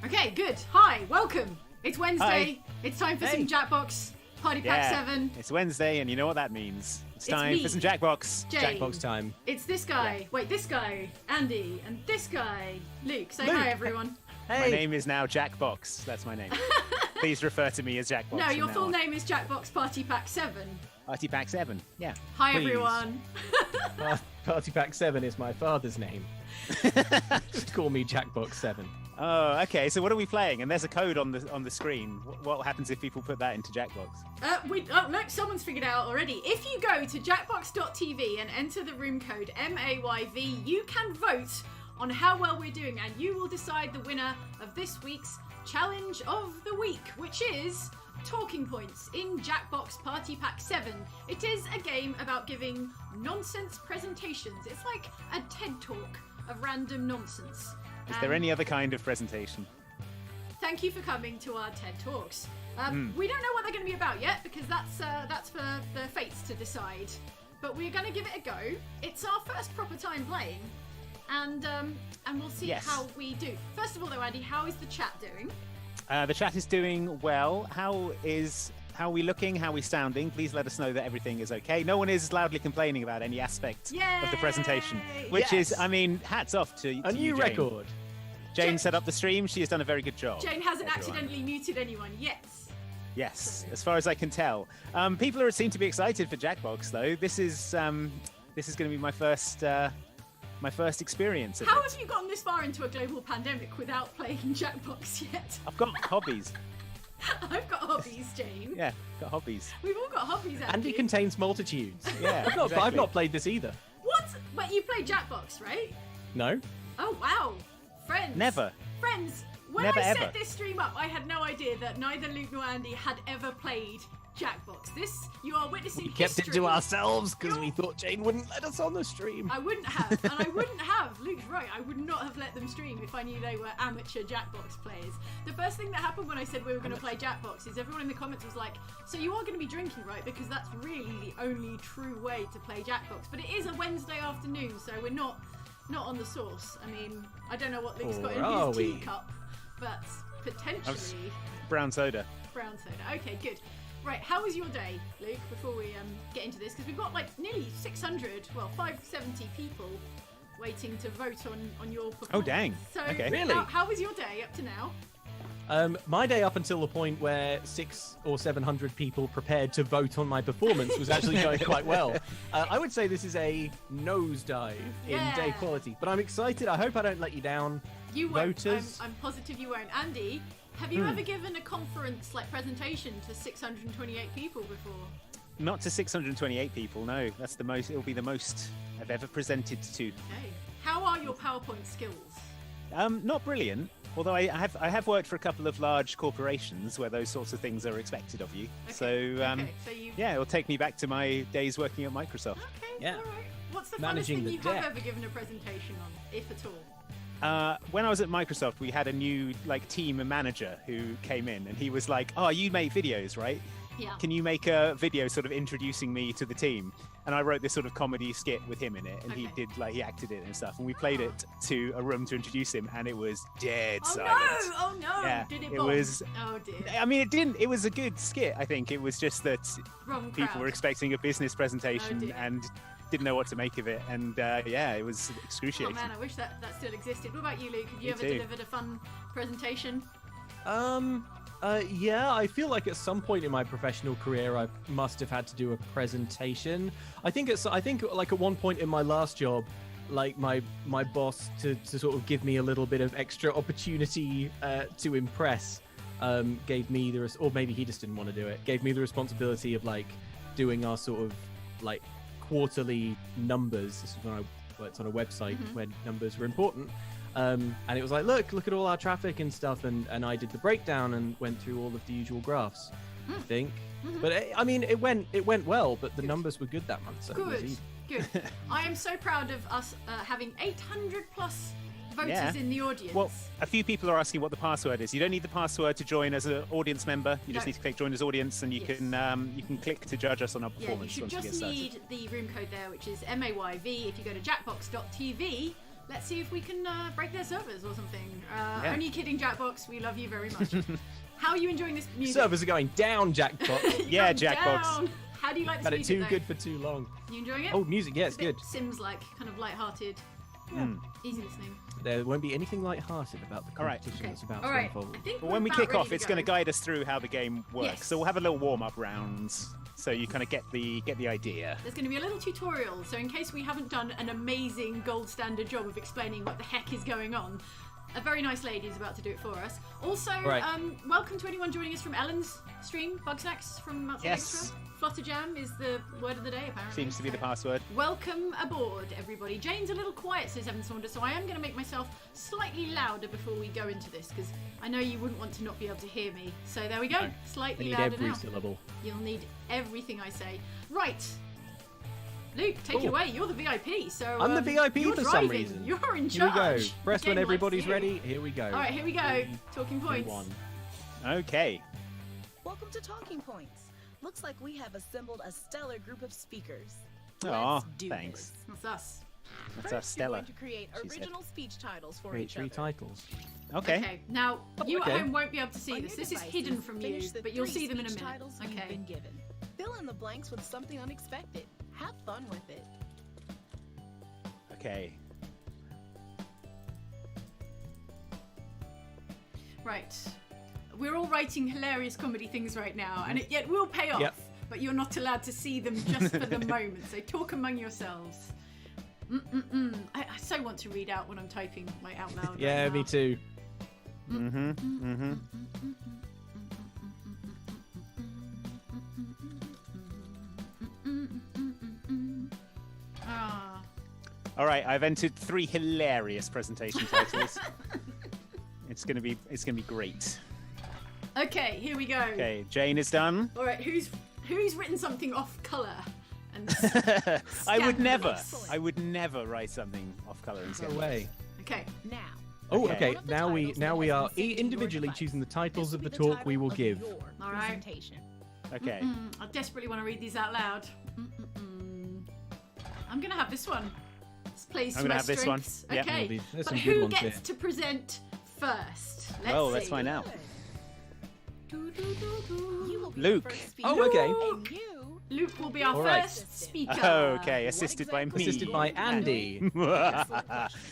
Okay, good. Hi, welcome. It's Wednesday. Hi. It's time for some Jackbox Party Pack 7. It's Wednesday, and you know what that means. It's time me, for some Jackbox. Jane. Jackbox time. It's this guy. Wait, this guy, Andy, and this guy, Luke. Say hi, everyone. My name is now Jackbox. That's my name. Please refer to me as Jackbox. No, your full on. name is Jackbox Party Pack 7. Party Pack 7. Yeah. Hi, Please. everyone. Party Pack 7 is my father's name. Just call me Jackbox 7. Oh, okay. So what are we playing? And there's a code on the screen. What happens if people put that into Jackbox? Look, someone's figured it out already. If you go to jackbox.tv and enter the room code MAYV, you can vote on how well we're doing, and you will decide the winner of this week's Challenge of the Week, which is Talking Points in Jackbox Party Pack 7. It is a game about giving nonsense presentations. It's like a TED Talk of random nonsense. Is there any other kind of presentation? Thank you for coming to our TED Talks. We don't know what they're going to be about yet, because that's for the fates to decide. But we're going to give it a go. It's our first proper time playing, and we'll see how we do. First of all, though, Andy, how is the chat doing? The chat is doing well. How are we looking? How are we sounding? Please let us know that everything is okay. No one is loudly complaining about any aspect of the presentation, which is, I mean, hats off to a new record. Jane set up the stream. She has done a very good job. Jane hasn't accidentally muted anyone yet. Yes, as far as I can tell. People seem to be excited for Jackbox, though. This is going to be my first experience of How it. have you gotten this far into a global pandemic without playing Jackbox yet? I've got hobbies. I've got hobbies, Jane. Yeah, got hobbies. We've all got hobbies, Andy. Andy contains multitudes. Yeah, I've not played this either. What? But you played Jackbox, right? No. Oh, wow. Friends. Never. Friends, when Never, I ever. set this stream up, I had no idea that neither Luke nor Andy had ever played Jackbox. You are witnessing We kept history. it to ourselves because we thought Jane wouldn't let us on the stream. I wouldn't have, and I wouldn't have. Luke's right. I would not have let them stream if I knew they were amateur Jackbox players. The first thing that happened when I said we were going to play Jackbox is everyone in the comments was like, "So you are going to be drinking, right? Because that's really the only true way to play Jackbox." But it is a Wednesday afternoon, so we're not on the sauce. I mean, I don't know what Luke's got in his teacup, but potentially Brown soda. brown soda. Okay, good. Right, how was your day, Luke, before we get into this? Because we've got like nearly 570 people waiting to vote on your performance. Oh, dang. So Okay. Really? How was your day up to now? My day up until the point where 600 or 700 people prepared to vote on my performance was actually going quite well. I would say this is a nosedive in day quality, but I'm excited. I hope I don't let you down, You won't. voters. I'm positive you won't. Andy, have you ever given a conference like presentation to 628 people before? Not to 628 people, no. That's the most. It'll be the most I've ever presented to. Okay. How are your PowerPoint skills? Not brilliant. Although I have worked for a couple of large corporations where those sorts of things are expected of you. Okay. So so you. yeah, it'll take me back to my days working at Microsoft. Okay. Yeah. All right. What's the Managing funnest the thing you debt. have ever given a presentation on, if at all? When I was at Microsoft, we had a new team manager who came in, and he was like, "Oh, you make videos, right? Yeah. Can you make a video sort of introducing me to the team?" And I wrote this sort of comedy skit with him in it, and he acted it and stuff, and we played it to a room to introduce him, and it was dead silent. Oh no! Yeah, Did it it bomb? was- Oh dear. I mean, it didn't. It was a good skit, I think. It was just that Wrong people crowd. were expecting a business presentation Oh, dear. and didn't know what to make of it, and yeah, it was Oh excruciating. man, I wish that still existed. What about you, Luke? Have you Me ever too. delivered a fun presentation? Yeah, I feel like at some point in my professional career, I must have had to do a presentation. I think like at one point in my last job, like my boss to sort of give me a little bit of extra opportunity to impress, gave me or maybe he just didn't want to do it, gave me the responsibility of like doing our sort of like quarterly numbers. This is when I worked on a website where numbers were important. And it was like, look at all our traffic and stuff, and I did the breakdown and went through all of the usual graphs. I think. But I mean, it went well, but the numbers were good that month. So it was easy. Good. I am so proud of us having 800 plus voters in the audience. Well, a few people are asking what the password is. You don't need the password to join as an audience member. You just need to click join as audience, and you can click to judge us on our performance. You should just need the room code there, which is MAYV. If you go to jackbox.tv, let's see if we can break their servers or something. Only kidding, Jackbox. We love you very much. How are you enjoying this music? Servers are going down, Jackbox. Yeah, Jackbox. Down. How do you like this Had it music? too good for too long. You enjoying it? Oh, music, yeah, it's good. Sims-like, kind of light-hearted, easy listening. There won't be anything light-hearted about the competition that's about to unfold. But when we kick off, it's going to guide us through how the game works. Yes. So we'll have a little warm-up rounds, so you kind of get the idea. There's going to be a little tutorial, so in case we haven't done an amazing gold standard job of explaining what the heck is going on, a very nice lady is about to do it for us. Also, welcome to anyone joining us from Ellen's stream, Bugsnax from Outside Extra. Flutterjam is the word of the day, apparently. Seems to be the password. Welcome aboard, everybody. Jane's a little quiet, says Evan Saunders, so I am going to make myself slightly louder before we go into this, because I know you wouldn't want to not be able to hear me. So there we go, slightly louder every now. syllable. You'll need everything I say. Right. Luke, take it away. You're the VIP, so I'm the VIP you're for driving. some reason. You're in Here we charge. go. Press when Game everybody's likes you. ready. Here we go. All right, here we go. Talking points. Okay. Welcome to Talking Points. Looks like we have assembled a stellar group of speakers. Aw, Let's do thanks. this. That's us. That's First, us, Stella. You're going to create she said. original speech titles for Create each 3 other. titles. Okay. Now, you okay. at home won't be able to see On this. your This is devices, hidden from you, finish the but you'll 3 see them in a speech minute. titles you've been given. Fill in the blanks with something unexpected. Have fun with it. Okay. Right. We're all writing hilarious comedy things right now, and it will pay off. Yep. But you're not allowed to see them just for the moment. So talk among yourselves. I so want to read out what I'm typing out loud. Yeah, right now. me too. Ah. All right, I've entered 3 hilarious presentation titles. It's gonna be great. Okay, here we go. Okay, Jane is done. All right, who's written something off colour? And I would never Excellent. write something off color and No scale. way. Okay, now. Oh, Okay. okay. One of the Now we titles that has are been saved in your individually device. choosing the This titles will of be the the talk we title will of give. your All right. presentation. Okay. I desperately want to read these out loud. I'm gonna have this one. This plays I'm to gonna my have this one. strengths. Yep. Okay, There's but some good who ones gets here. to present first? Let's see. find out. You will be Luke. the first speaker. Oh, okay. And you Luke will be our All right. first speaker. Okay, assisted by me. Assisted by Andy.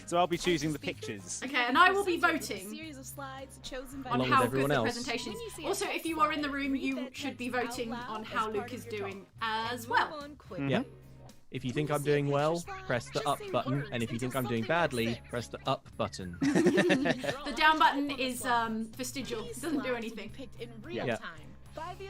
So I'll be choosing the pictures. Okay, and I will be Presented with a voting series of slides chosen by on Along how with good everyone the else. presentation is. When you see a Also, text if you are in the slide, room, read you that should be text out voting loud on as how part Luke of is your doing talk. as And well. move on quickly. Yep. If you think When I'm you see a doing picture well, slide, press the just up say button, words and if you think until I'm doing something makes badly, sense. press the up button. The down button is vestigial. It doesn't do anything. Yeah.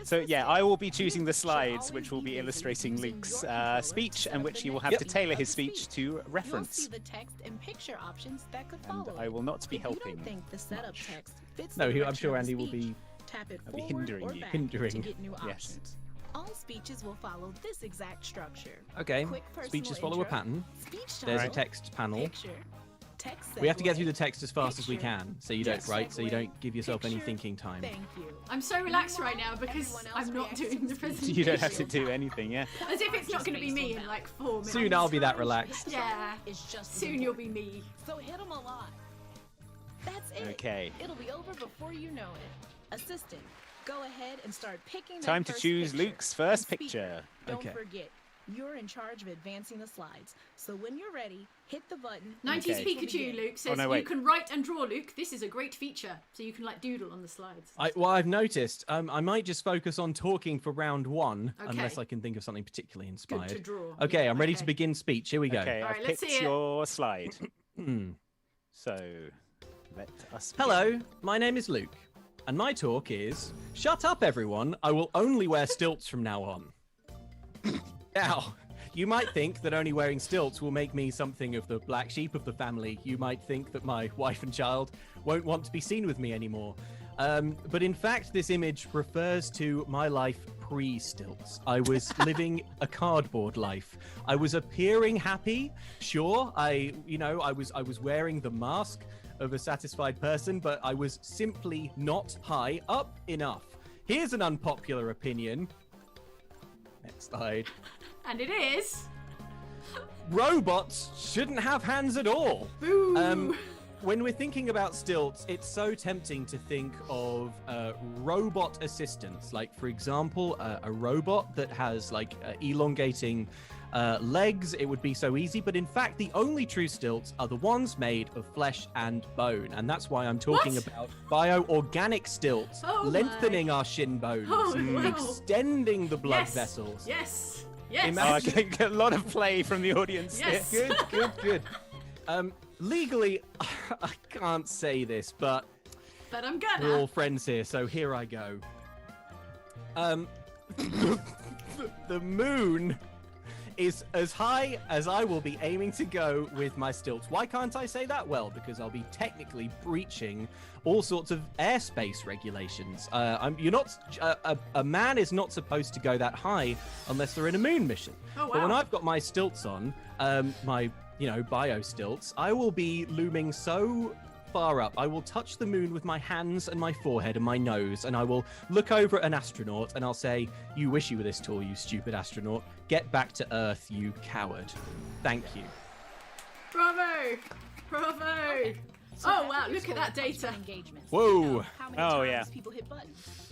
So yeah, I will be choosing the slides, which will be illustrating Luke's speech, and which he will have to tailor his speech to You'll reference. see the text and picture options that could And follow. I will not be If you helping. don't think the setup much. text fits No, the I'm sure direction Andy of will the be. speech, tap it I'll be forward hindering or you. back Hindering. to get new Yes. options. All speeches will follow this exact structure. Okay. Quick personal Speeches follow a intro, pattern. Speech There's a title, text panel. picture, text We have to get through segue, the text as fast as we picture, can, so you don't, text right? So you segue, don't give yourself any picture, thinking time. Thank you. I'm so relaxed right now because Everyone else I'm not reacts to doing the the speech. presentation. You don't have to do anything, yeah. As if it's not going to be me in like 4 minutes. Soon I'll be that relaxed. Yeah. It's just as Soon you'll be important. me. So hit 'em a lot. That's it. Okay. It'll be over before you know it. Assistant, go ahead and start picking. Time that to first choose picture. Luke's first And speaker, picture. Don't Okay. forget, you're in charge of advancing the slides. So when you're ready, hit the button. and 90s the speech will Pikachu, begin. Luke, says no, you wait. can write and draw, Luke. This is a great feature. So you can like doodle on the slides. Well, I've noticed. I might just focus on talking for round 1, Okay. unless I can think of something particularly inspired. Good to draw. Okay, Yeah, I'm ready to okay. begin speech. Here we go. Okay, All right, I've let's picked see it. your slide. So, let us begin. Hello, my name is Luke, and my talk is Shut up, everyone. I will only wear stilts from now on. Now, you might think that only wearing stilts will make me something of the black sheep of the family. You might think that my wife and child won't want to be seen with me anymore. But in fact, this image refers to my life pre-stilts. I was living a cardboard life. I was appearing happy. Sure, I was wearing the mask of a satisfied person, but I was simply not high up enough. Here's an unpopular opinion. Next slide. And it is... robots shouldn't have hands at all. Boo! When we're thinking about stilts, it's so tempting to think of robot assistants. Like, for example, a robot that has elongating legs. It would be so easy. But in fact, the only true stilts are the ones made of flesh and bone. And that's why I'm talking about bioorganic stilts, lengthening our shin bones, extending the blood vessels. Yes. I get a lot of play from the audience. Yes. Good. Legally, I can't say this, but I'm gonna. We're all friends here, so here I go. The moon is as high as I will be aiming to go with my stilts. Why can't I say that? Well, because I'll be technically breaching all sorts of airspace regulations. You're not. A man is not supposed to go that high unless they're in a moon mission. Oh, wow. But when I've got my stilts on, my bio stilts, I will be looming so far up. I will touch the moon with my hands and my forehead and my nose, and I will look over at an astronaut and I'll say, "You wish you were this tall, you stupid astronaut. Get back to Earth, you coward. Thank you." Bravo! Okay. So Oh wow, look at that data. Whoa. How many Oh, times yeah. people hit buttons.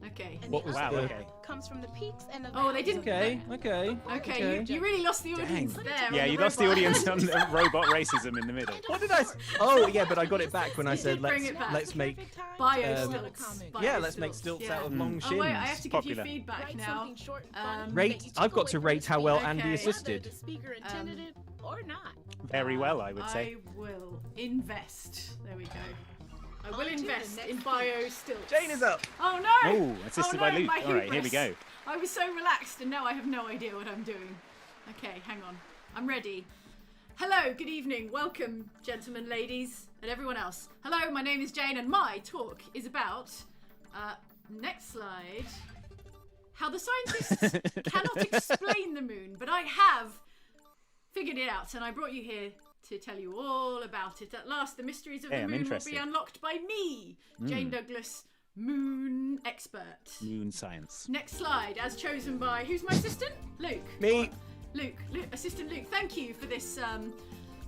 Okay. And What the was other the- okay. comes from the peaks and the Oh, they valleys didn't- of the Okay. moon. Okay, you really lost the audience Dang. there. Yeah, on you the lost the robot. audience on the robot racism in the middle. What did I? Oh yeah, but I got it back when I You said did bring it back. let's make Bio Um, stilts. yeah, let's make stilts out of long Oh shins. wait, I have to give Popular. you feedback Write now. something short and funny Rate. that you I've took got to away from rate the how well Okay. Andy Whether assisted. The speaker intended it or not. Very well, I would say. I will invest. There we go. I will On to the invest next in bio stilts. Jane is up. Oh no! Oh, assisted by Luke. my All right, here we hubris. go. I was so relaxed and now I have no idea what I'm doing. Okay, hang on. I'm ready. Hello, good evening. Welcome, gentlemen, ladies, and everyone else. Hello, my name is Jane and my talk is about, next slide, how the scientists cannot explain the moon, but I have figured it out and I brought you here to tell you all about it. At last, the mysteries of Hey, the I'm moon will interested. be unlocked by me, Jane Douglas, moon expert. Moon science. Next slide, as chosen by, who's my assistant? Luke. Me. Luke, Assistant Luke, thank you for this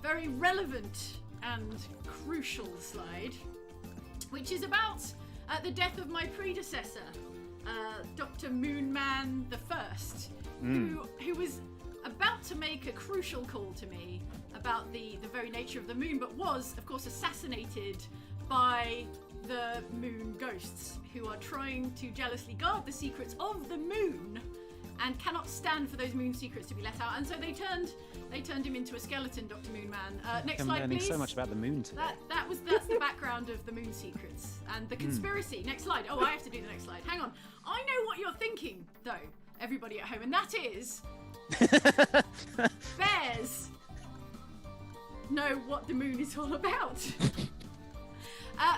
very relevant and crucial slide, which is about the death of my predecessor, Dr. Moonman the First, who was about to make a crucial call to me about the very nature of the moon, but was, of course, assassinated by the moon ghosts, who are trying to jealously guard the secrets of the moon and cannot stand for those moon secrets to be let out. And so they turned him into a skeleton, Dr. Moonman. Next I'm slide, learning please. so much about the moon today. That's the background of the moon secrets and the conspiracy. Next slide. Oh, I have to do the next slide. Hang on. I know what you're thinking, though, everybody at home, and that is bears know what the moon is all about.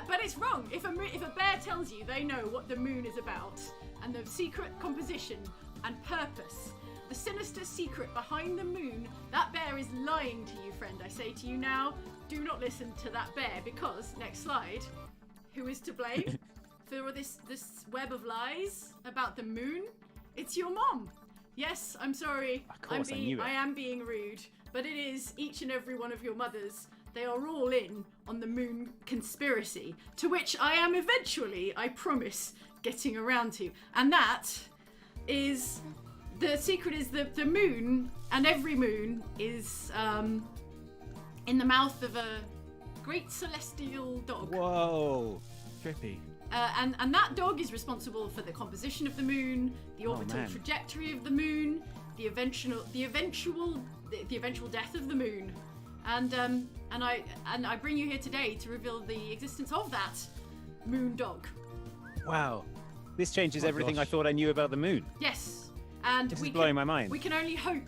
But it's wrong. If a bear tells you they know what the moon is about and the secret composition and purpose, the sinister secret behind the moon, that bear is lying to you, friend. I say to you now, do not listen to that bear, because, next slide, who is to blame for this web of lies about the moon? It's your mom. Yes, I'm sorry. Of course, I knew it. I am being rude, but it is each and every one of your mothers. They are all in on the moon conspiracy, to which I am eventually, I promise, getting around to. And that is, the secret is that the moon, and every moon, is in the mouth of a great celestial dog. Whoa. Trippy. And that dog is responsible for the composition of the moon, the orbital man. trajectory of the moon, the eventual death of the moon, and I bring you here today to reveal the existence of that moon dog. Wow. This changes My everything gosh. I thought I knew about the moon. Yes, and This we is blowing can, my mind. We can only hope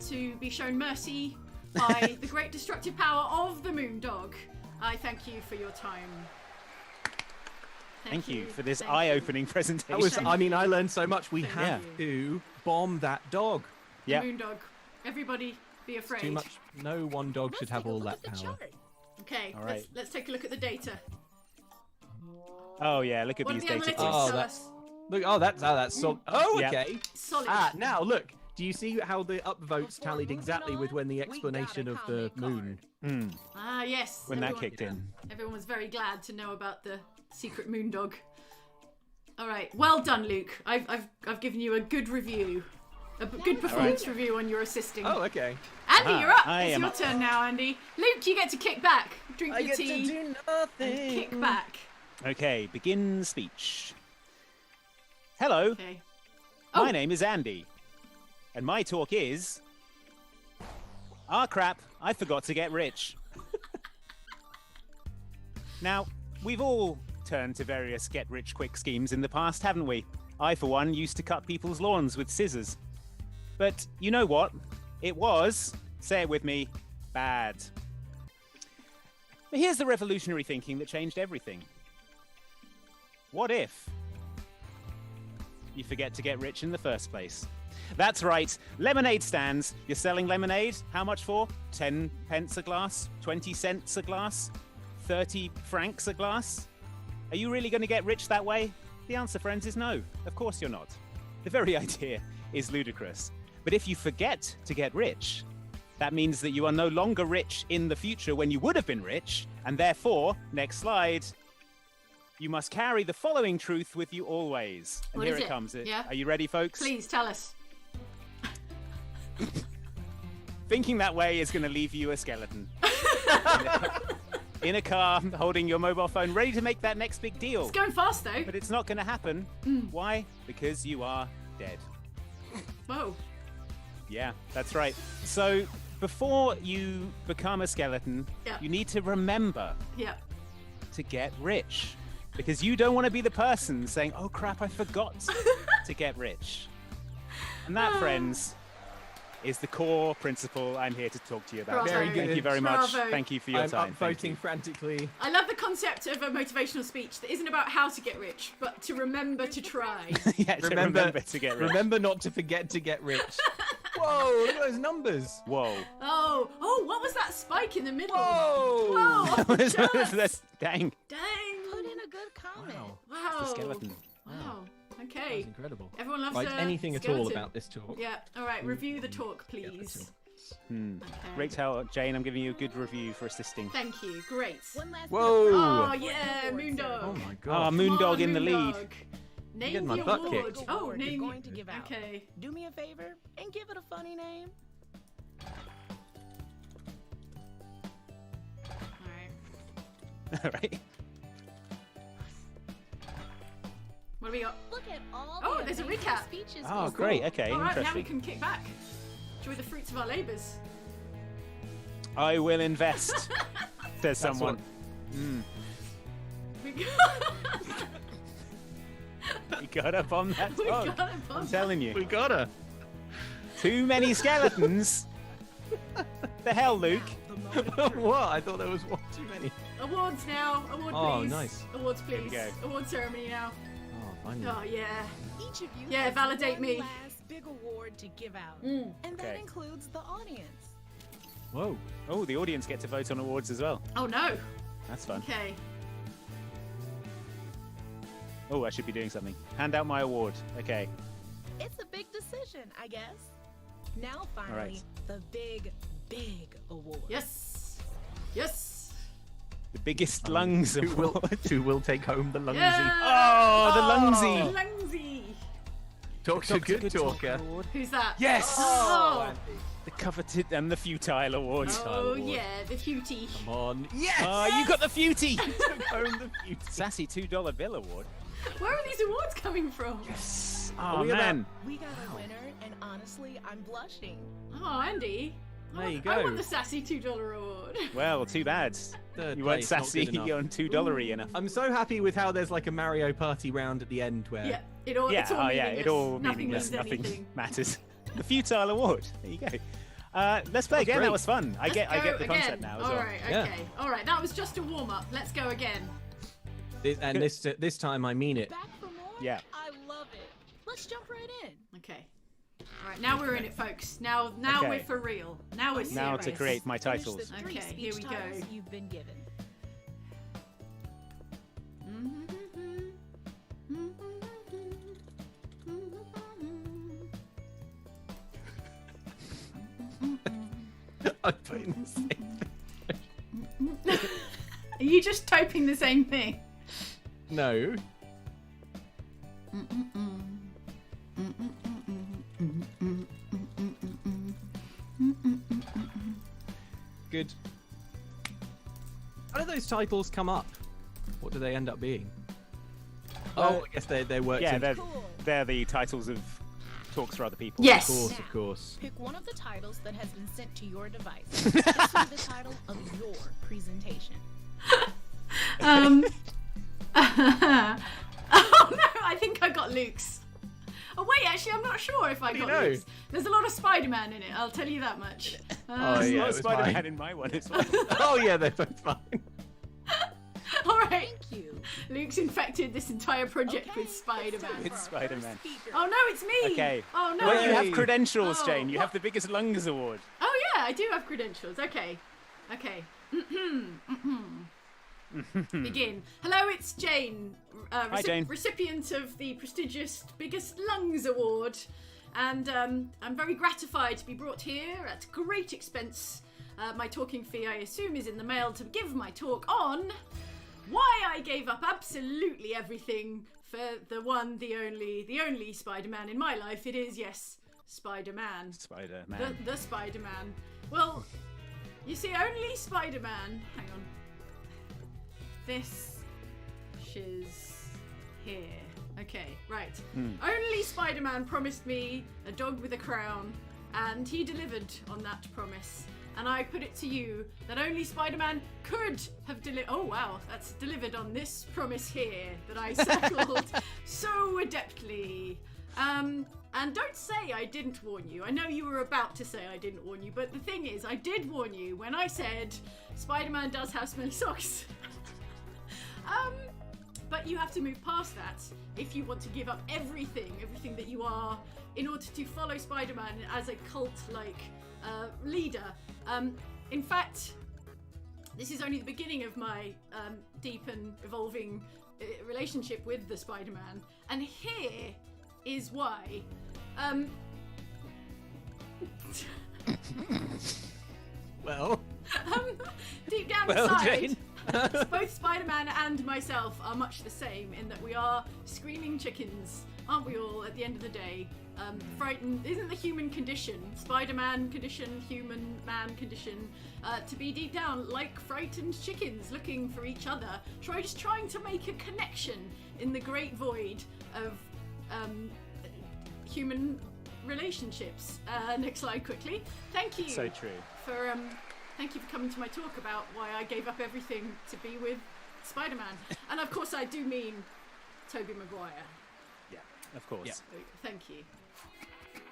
to be shown mercy by the great destructive power of the moon dog. I thank you for your time. Thank you for this eye-opening presentation. That was, I mean, I learned so much. We have to bomb that dog. The moon dog. Everybody be afraid. It's too much. No one dog should have all that power. Okay, all right. let's take a look at the data. Oh yeah, look at What these do the data analytics points. tell us? Look, that's solid. Oh, okay. Solid. Now look. Do you see how the upvotes tallied exactly with when the explanation of the moon? Ah, yes. When that kicked in. Everyone was very glad to know about the secret moon dog. All right, well done, Luke. I've given you a good review, a good performance review on your assisting. Oh, okay. Andy, you're up. It's your turn now, Andy. Luke, you get to kick back, drink your tea, to do nothing. and kick back. Okay, begin speech. Hello, Okay. my name is Andy, and my talk is... Ah, crap, I forgot to get rich. Now, we've all turned to various get-rich-quick schemes in the past, haven't we? I, for one, used to cut people's lawns with scissors. But you know what? It was, say it with me, bad. But here's the revolutionary thinking that changed everything. What if you forget to get rich in the first place? That's right, lemonade stands. You're selling lemonade, how much for? 10 pence a glass? 20 cents a glass? 30 francs a glass? Are you really going to get rich that way? The answer, friends, is no. Of course you're not. The very idea is ludicrous. But if you forget to get rich, that means that you are no longer rich in the future when you would have been rich, and therefore, next slide, you must carry the following truth with you always. And What here is it it? comes. Yeah? Are you ready, folks? Please tell us. Thinking that way is going to leave you a skeleton. In a car, holding your mobile phone, ready to make that next big deal. It's going fast though. But it's not going to happen. Why? Because you are dead. Whoa. Yeah, that's right. So before you become a skeleton, you need to remember to get rich. Because you don't want to be the person saying, oh crap, I forgot to get rich. And that, friends, is the core principle I'm here to talk to you about. Bravo. Very good. Thank you very much. Bravo. Thank you for your time. I'm Thank voting you. frantically. I love the concept of a motivational speech that isn't about how to get rich, but to remember to try. Yeah, to remember to get rich. Remember not to forget to get rich. Whoa, look at those numbers. Whoa. Oh, what was that spike in the middle? Whoa. Whoa. That's, dang. Dang. Put in a good comment. Wow. The skeleton. Wow. That's Okay. incredible. Everyone loves Right, a anything at skeleton. all about this talk? Yeah. All right. Review the talk, please. Okay. Rachel, Jane, I'm giving you a good review for assisting. Thank you. Great. One last Whoa. Oh yeah, Moondog. Oh my Ah, god. Moondog in the Moondog. lead. Name getting my the butt award. kicked. Oh, you're name. going to give out. Okay. Do me a favor and give it a funny name. All right. All right. What do we got? Look at all Oh, the there's a amazing recap. speeches. Oh, we great. saw. Okay, All right, now we interesting. can kick back. Enjoy the fruits of our labours. I will invest, says That's someone. We You gotta bomb that we dog. got a I'm bump. telling you. We gotta. Too many skeletons. The hell, Luke? What? I thought there was one too many. Awards now. Award, Oh, please. nice. Awards, we please. go. Award ceremony now. Oh, finally. Oh yeah. Each of you Yeah, has validate one me. last big award to give out. Mm. And that Okay. includes the audience. Whoa. Oh, the audience get to vote on awards as well. Oh no. That's fun. Okay. Oh, I should be doing something. Hand out my award. Okay. It's a big decision, I guess. Now, finally, right. the big award. Yes. Yes. The biggest lungs Who will, award. who will take home the lungsy? Yeah. Oh, the lungsy. Lungsy. Talk's a good talker. award. Who's that? Yes. Oh. The coveted and the futile award. Oh yeah, the cutie. Come on. Yes! Oh, you got the futy. took home the beauty. Sassy $2 bill award. Where are these awards coming from? Oh, we man. We got a winner, and honestly, I'm blushing. Oh, Andy. There you I go. won the Sassy $2 award. Well, too bad. Third You weren't place, not sassy good enough. on $2 enough. I'm so happy with how there's like a Mario Party round at the end where Yeah, it's all Yeah, meaningless. it all Nothing meaningless. means Nothing anything. matters. The futile award. There you go. Let's play again. great. That was fun. I get Let's the go concept again. now as All well. right, Yeah. okay. All right, that was just a warm up. Let's go again. This time I mean it. Back for more? Yeah. I love it. Let's jump right in. Okay. All right, now we're in it, folks. Now Okay. we're for real. Now we're serious. Now to create my Finish titles. the 3 Okay, here speech we go. titles you've been given. I'm putting the same thing. Are you just typing the same thing? No. Good. How do those titles come up? What do they end up being? I guess they work. Yeah, Cool. they're the titles of talks for other people. Yes. Of course. Pick one of the titles that has been sent to your device. This will be the title of your presentation. Oh no, I think I got Luke's. Oh wait, actually I'm not sure if I got know? Luke's. There's a lot of Spider-Man in it, I'll tell you that much. Oh, There's yeah, no it was Spider-Man fine. in my one as well. Oh yeah, they're both fine. Alright, Thank you. Luke's infected this entire project with Spider-Man. It's Spider-Man. Oh no, it's me! Okay. Oh no! Well, you have Hey. credentials, Oh, Jane. You what? have the biggest lungs award. Oh yeah, I do have credentials. Okay. Begin. Hello, it's Jane. Hi, Jane. Recipient of the prestigious Biggest Lungs Award. And I'm very gratified to be brought here at great expense. My talking fee, I assume, is in the mail to give my talk on why I gave up absolutely everything for the one, the only Spider-Man in my life. It is, yes, Spider-Man. Spider-Man. The Spider-Man. Well, you see, only Spider-Man. Hang on. This shiz here. Okay, right. Only Spider-Man promised me a dog with a crown, and he delivered on that promise. And I put it to you that only Spider-Man could have delivered. Oh wow, that's delivered on this promise here that I circled so adeptly. And don't say I didn't warn you. I know you were about to say I didn't warn you, but the thing is, I did warn you when I said Spider-Man does have smelly socks. But you have to move past that if you want to give up everything that you are, in order to follow Spider-Man as a cult-like leader. In fact, this is only the beginning of my deep and evolving relationship with the Spider-Man, and here is why. Well. Deep down Well, inside, Jane. both Spider-Man and myself are much the same in that we are screaming chickens, aren't we all, at the end of the day? Frightened isn't the human condition, Spider-Man condition, human man condition, to be deep down like frightened chickens looking for each other, just trying to make a connection in the great void of human relationships. Next slide quickly. Thank you. So true. Thank you for coming to my talk about why I gave up everything to be with Spider-Man. And of course I do mean Tobey Maguire. Yeah, of course. Yeah. So, thank you.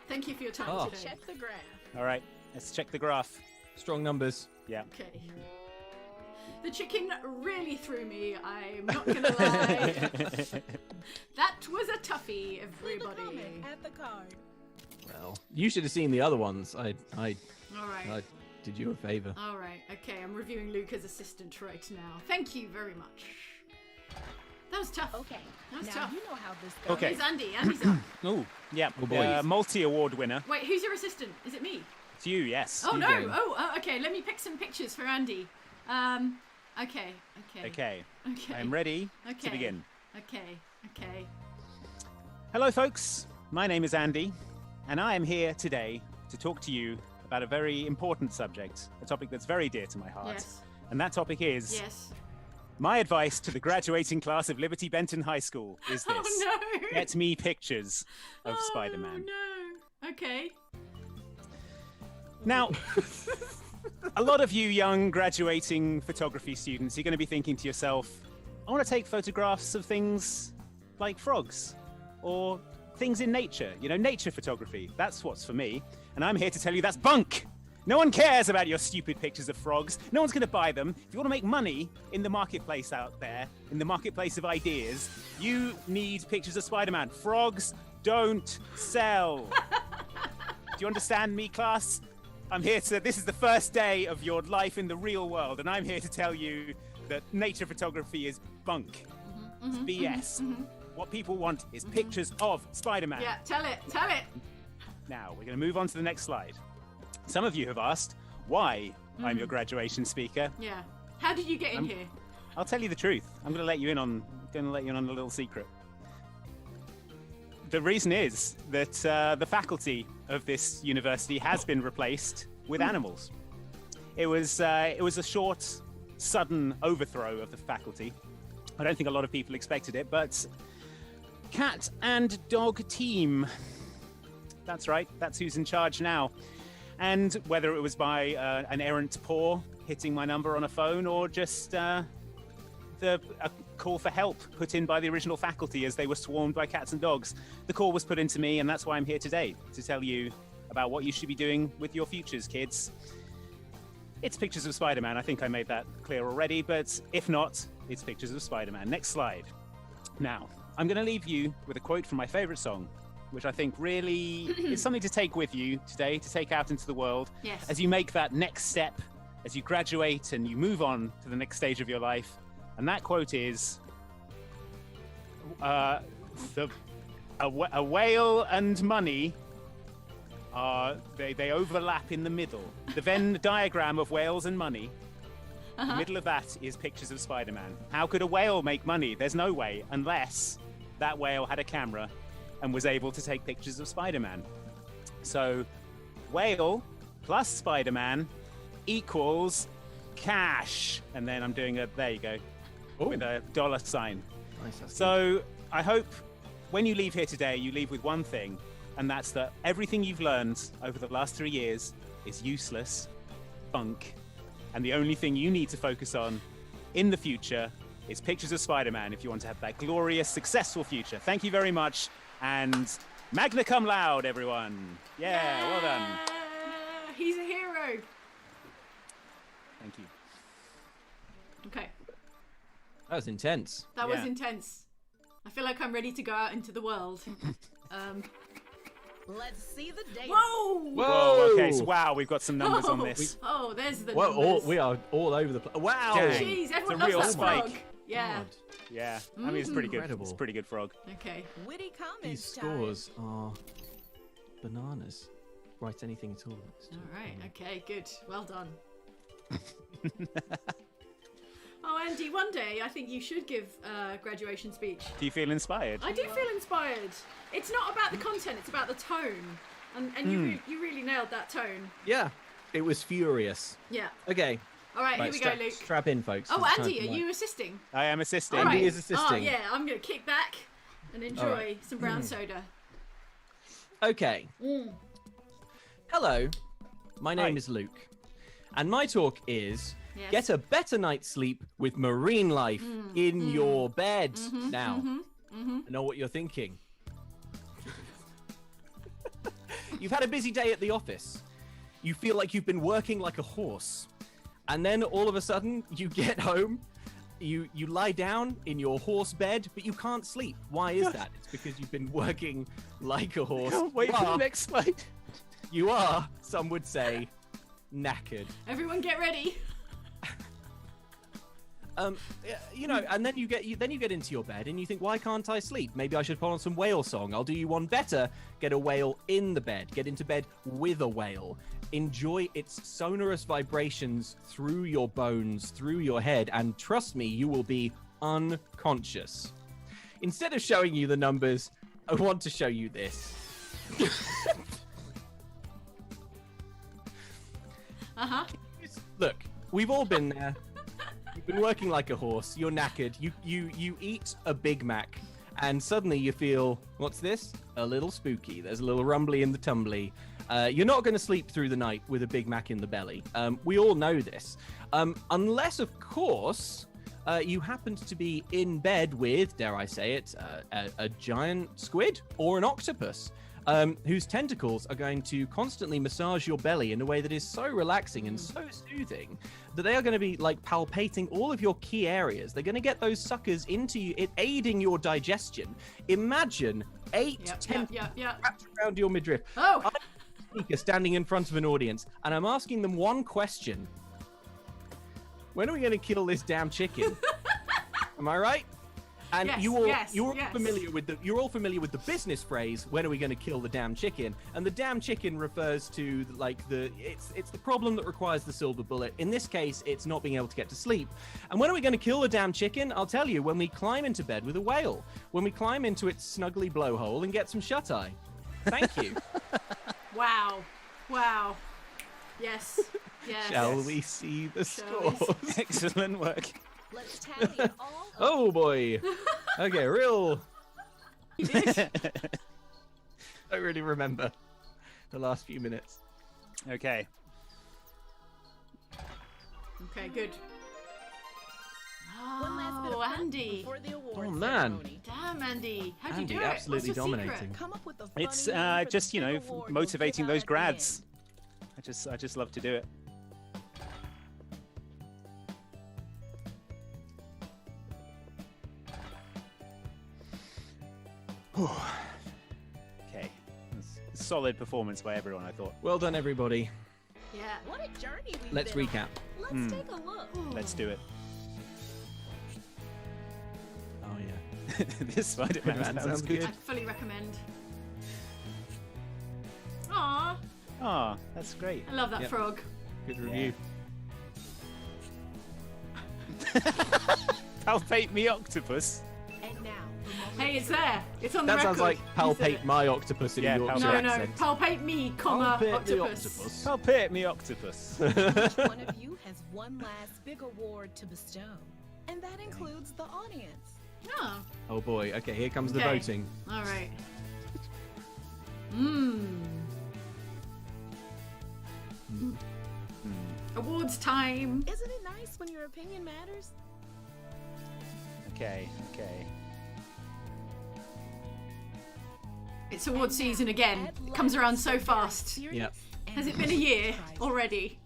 Thank you for your time Oh. today. Check the graph. All right, let's check the graph. Strong numbers. Yeah. Okay. The chicken really threw me, I'm not gonna lie. That was a toughie, Leave a everybody. comment at the card. Well, you should have seen the other ones. I Alright. did you a favor. Alright, okay, I'm reviewing Luca's assistant right now. Thank you very much. That was tough. Okay, That was now tough. you know how this goes. Okay. Here's Andy. Andy's up. Oh, yeah. Oh, boy. Multi-award winner. Wait, who's your assistant? Is it me? It's you, yes. Oh You no! go. Oh, okay. Let me pick some pictures for Andy. Okay. Okay. Okay. I'm ready Okay. to begin. Okay. Hello, folks. My name is Andy, and I am here today to talk to you about a very important subject, a topic that's very dear to my heart. Yes. And that topic is Yes. my advice to the graduating class of Liberty Benton High School is this. Oh no! Get me pictures of Spider-Man. Oh no! Okay. Now, a lot of you young graduating photography students, you're going to be thinking to yourself, I want to take photographs of things like frogs or things in nature, nature photography. That's what's for me. And I'm here to tell you that's bunk. No one cares about your stupid pictures of frogs. No one's going to buy them. If you want to make money in the marketplace out there, in the marketplace of ideas, you need pictures of Spider-Man. Frogs don't sell. Do you understand me, class? I'm here to... This is the first day of your life in the real world, and I'm here to tell you that nature photography is bunk. It's BS. What people want is pictures of Spider-Man. Yeah, tell it. Now, we're going to move on to the next slide. Some of you have asked why I'm your graduation speaker. Yeah. How did you get in here? I'll tell you the truth. I'm going to let you in on a little secret. The reason is that the faculty of this university has been replaced with animals. It was a short, sudden overthrow of the faculty. I don't think a lot of people expected it, but cat and dog team. That's right. That's who's in charge now. And whether it was by an errant paw hitting my number on a phone or just a call for help put in by the original faculty as they were swarmed by cats and dogs, the call was put into me, and that's why I'm here today, to tell you about what you should be doing with your futures, kids. It's pictures of Spider-Man. I think I made that clear already, but if not, it's pictures of Spider-Man. Next slide. Now, I'm going to leave you with a quote from my favorite song, which I think really is something to take with you today, to take out into the world. Yes. As you make that next step, as you graduate and you move on to the next stage of your life. And that quote is, a whale and money, they overlap in the middle. The Venn diagram of whales and money, the middle of that is pictures of Spider-Man. How could a whale make money? There's no way, unless that whale had a camera and was able to take pictures of Spider-Man. So, whale plus Spider-Man equals cash. And then I'm doing there you go, with a dollar sign. Nice, so, I hope when you leave here today, you leave with one thing, and that's that everything you've learned over the last 3 years is useless, bunk, and the only thing you need to focus on in the future is pictures of Spider-Man if you want to have that glorious, successful future. Thank you very much. And magna cum laude, everyone. Yeah, well done. He's a hero. Thank you. Okay. That was intense. That was intense. I feel like I'm ready to go out into the world. Let's see the data. Whoa! Okay, so wow, we've got some numbers on this. There's the numbers. We are all over the place. Wow! Jeez, everyone loves that frog. Yeah. God. Yeah, I mean, it's pretty good. Incredible. It's a pretty good frog. Okay. Witty comments. These scores are bananas. Write anything at all. All right. Okay. Good. Well done. Oh, Andy, one day I think you should give a graduation speech. Do you feel inspired? I do feel inspired. It's not about the content; it's about the tone, and you really nailed that tone. Yeah, it was furious. Yeah. Okay. All right, here we go, Luke. Strap in, folks. Oh, Andy, are you assisting? I am assisting. All right. Andy is assisting. Oh, yeah, I'm going to kick back and enjoy some brown soda. Okay. Hello, my name is Luke, and my talk is get a better night's sleep with marine life in your bed. Now, I know what you're thinking. You've had a busy day at the office. You feel like you've been working like a horse. And then all of a sudden, you get home, you lie down in your horse bed, but you can't sleep. Why is that? It's because you've been working like a horse. Wait for the next slide. You are, some would say, knackered. Everyone get ready. You know, and then you get into your bed and you think, why can't I sleep? Maybe I should put on some whale song. I'll do you one better. Get a whale in the bed. Get into bed with a whale. Enjoy its sonorous vibrations through your bones, through your head, and trust me, you will be unconscious. Instead of showing you the numbers, I want to show you this. Look, we've all been there. You've been working like a horse. You're knackered. You eat a Big Mac, and suddenly you feel, what's this? A little spooky. There's a little rumbly in the tumbly. You're not going to sleep through the night with a Big Mac in the belly. We all know this. Unless, of course, you happened to be in bed with, dare I say it, a giant squid or an octopus, whose tentacles are going to constantly massage your belly in a way that is so relaxing and so soothing that they are going to be like palpating all of your key areas. They're going to get those suckers into you, aiding your digestion. Imagine 8 tentacles wrapped around your midriff. Oh! I'm a speaker standing in front of an audience, and I'm asking them one question. When are we going to kill this damn chicken? Am I right? And yes, you're all familiar with the business phrase, when are we going to kill the damn chicken? And the damn chicken refers to it's the problem that requires the silver bullet. In this case, it's not being able to get to sleep. And when are we going to kill the damn chicken? I'll tell you, when we climb into bed with a whale. When we climb into its snuggly blowhole and get some shut-eye. Thank you. Wow. Yes. Shall we see the scores? Excellent work. Let's tally it all up. Oh boy. Okay, real. I don't really remember the last few minutes. Okay. Okay, good. One last bit of Oh, fun Andy. before the awards Oh, man. ceremony. Damn, Andy. How'd you Andy, do it? absolutely What's your dominating. secret? Come up with a funny It's name for just, the you know, big award you'll motivating give out those at the grads. end. I just love to do it. Okay. That's a solid performance by everyone, I thought. Well done, everybody. Yeah. What a journey we've Let's been recap. on. Let's take a look. Let's do it. Oh, yeah. This Spider-Man sounds good. I'd fully recommend. Aw, Ah, that's great. I love that Yep. frog. Good review. Palpate me octopus. And now, the moment Hey, it's there. It's on the That record. sounds like You said palpate it. my octopus in Yeah, a Yorkshire palpate. No, accent. palpate me, comma, Palpate the octopus. Palpate me octopus. each one of you has one last big award to bestow. And that includes the audience. Oh, Oh boy. Okay, here comes the Okay. voting. all right. Awards time. Isn't it nice when your opinion matters? Okay. It's award season again. At It comes last, around so a very fast. serious Yep. and Has it been a year prize. already?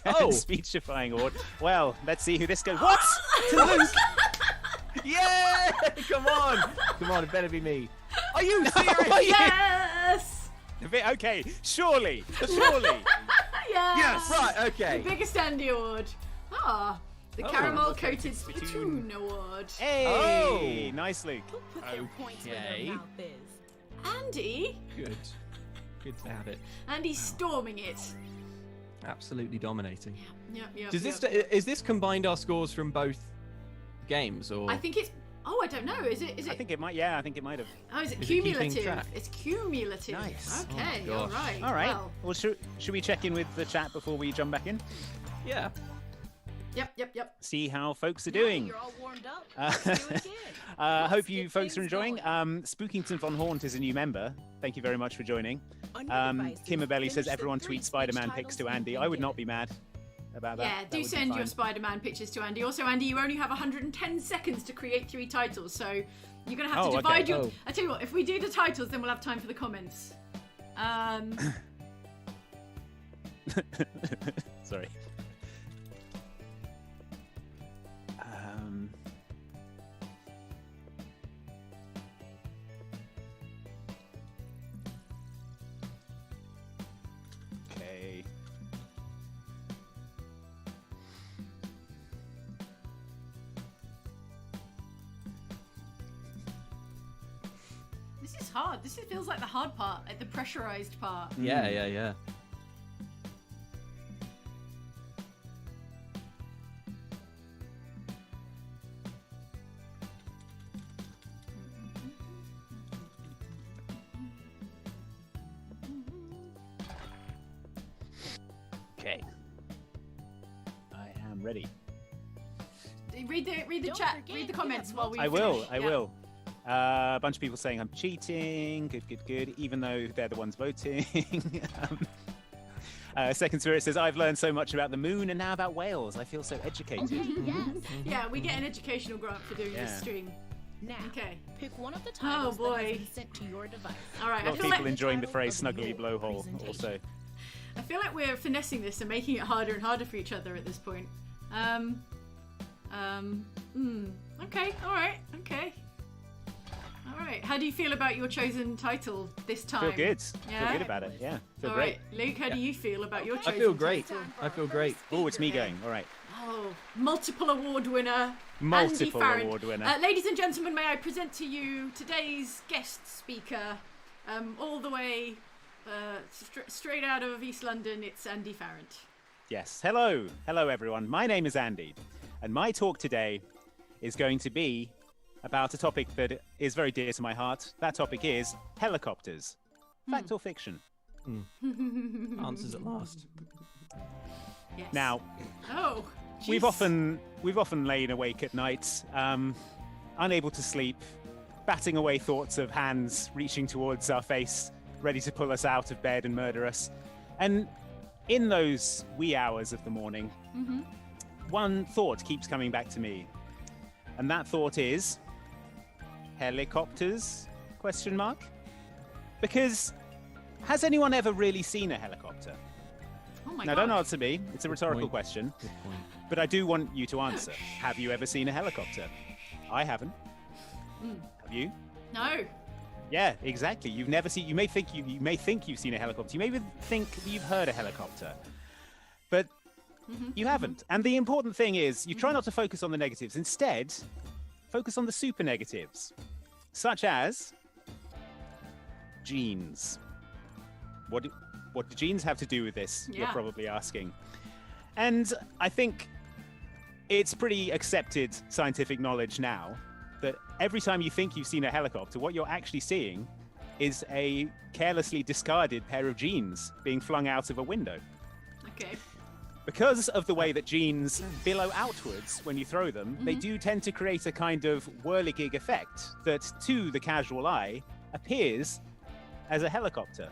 Oh. Speechifying award. Well, let's see who this goes. What? To Luke. Yeah! Come on, it better be me. Are you serious? Yes! Okay, surely. Yes! Right, okay. The biggest Andy award. Ah, the Oh, caramel okay. coated spittoon award. Hey, Oh. nice, Luke. Who put their points where Okay. their mouth is? Andy? Good to have it. Andy's storming it. Absolutely dominating. Yep. Is this combined our scores from both games, or? I think it's. Oh, I don't know. Is it? I think it might. Yeah, I think it might have. Oh, is it Is it keeping cumulative? track? It's cumulative. Nice. Okay. Oh my all gosh. right. All right. Well, Should we check in with the chat before we jump back in? Yeah. Yep. See how folks are Now doing. You're all warmed up. Let's do it again. Hope Let's you get folks are things enjoying. going. Spookington von Haunt is a new member. Thank you very much for joining. On your devices, Kimmerbelly says finish the everyone 3 tweets Spider-Man speech pics to titles Andy. you've I been would not given. be mad about that. Yeah, That do would be send your fine. Spider-Man pictures to Andy. Also, Andy, you only have 110 seconds to create 3 titles, so you're gonna have Oh, to okay. divide your. Oh. I tell you what, if we do the titles, then we'll have time for the comments. Sorry. Okay. This is hard. This feels like the hard part, like the pressurized part. Yeah. Okay. I am ready. Read the Don't chat. forget, Read the you comments have while we. I will. finish. I Yeah. will. A bunch of people saying I'm cheating. Good. Even though they're the ones voting. Second Spirit says, I've learned so much about the moon and now about whales. I feel so educated. Yes. Yeah, we get an educational grant for doing this stream. Now, Okay. pick one of the titles that boy. has been sent to your device. All right. A lot of I feel people like enjoying the phrase snuggly blowhole also. we're finessing this and making it harder and harder for each other at this point. Okay. All right. Okay. All right. How do you feel about your chosen title this time? Feel good. Yeah? Feel good about it. Yeah. Feel All great. right, Luke. How do you feel about your I chosen? feel great. title? I feel great. Oh, it's me going. All right. Oh, multiple award winner. Multiple Andy Farrant. award winner. Ladies and gentlemen, may I present to you today's guest speaker, all the way straight out of East London. It's Andy Farrant. Yes. Hello. Hello, everyone. My name is Andy, and my talk today is going to be about a topic that is very dear to my heart. That topic is helicopters. Fact or fiction? Answers at last. Yes. Now, Oh. we've jeez. often lain awake at night, unable to sleep, batting away thoughts of hands reaching towards our face, ready to pull us out of bed and murder us. And in those wee hours of the morning, one thought keeps coming back to me, and that thought is helicopters? Question mark? Because has anyone ever really seen a helicopter? Oh my Now, God. don't answer me. It's a rhetorical point. question. Good point. But I do want you to answer. Have you ever seen a helicopter? I haven't. Have you? No. Yeah, exactly. You've never seen. You may think you've seen a helicopter. You may even think that you've heard a helicopter, but you haven't. And the important thing is, you try not to focus on the negatives. Instead, focus on the super negatives, such as genes. What do genes have to do with this? You're Yeah. probably asking. And I think it's pretty accepted scientific knowledge now that every time you think you've seen a helicopter, what you're actually seeing is a carelessly discarded pair of jeans being flung out of a window. Okay. Because of the way that jeans billow outwards when you throw them, they do tend to create a kind of whirligig effect that, to the casual eye, appears as a helicopter.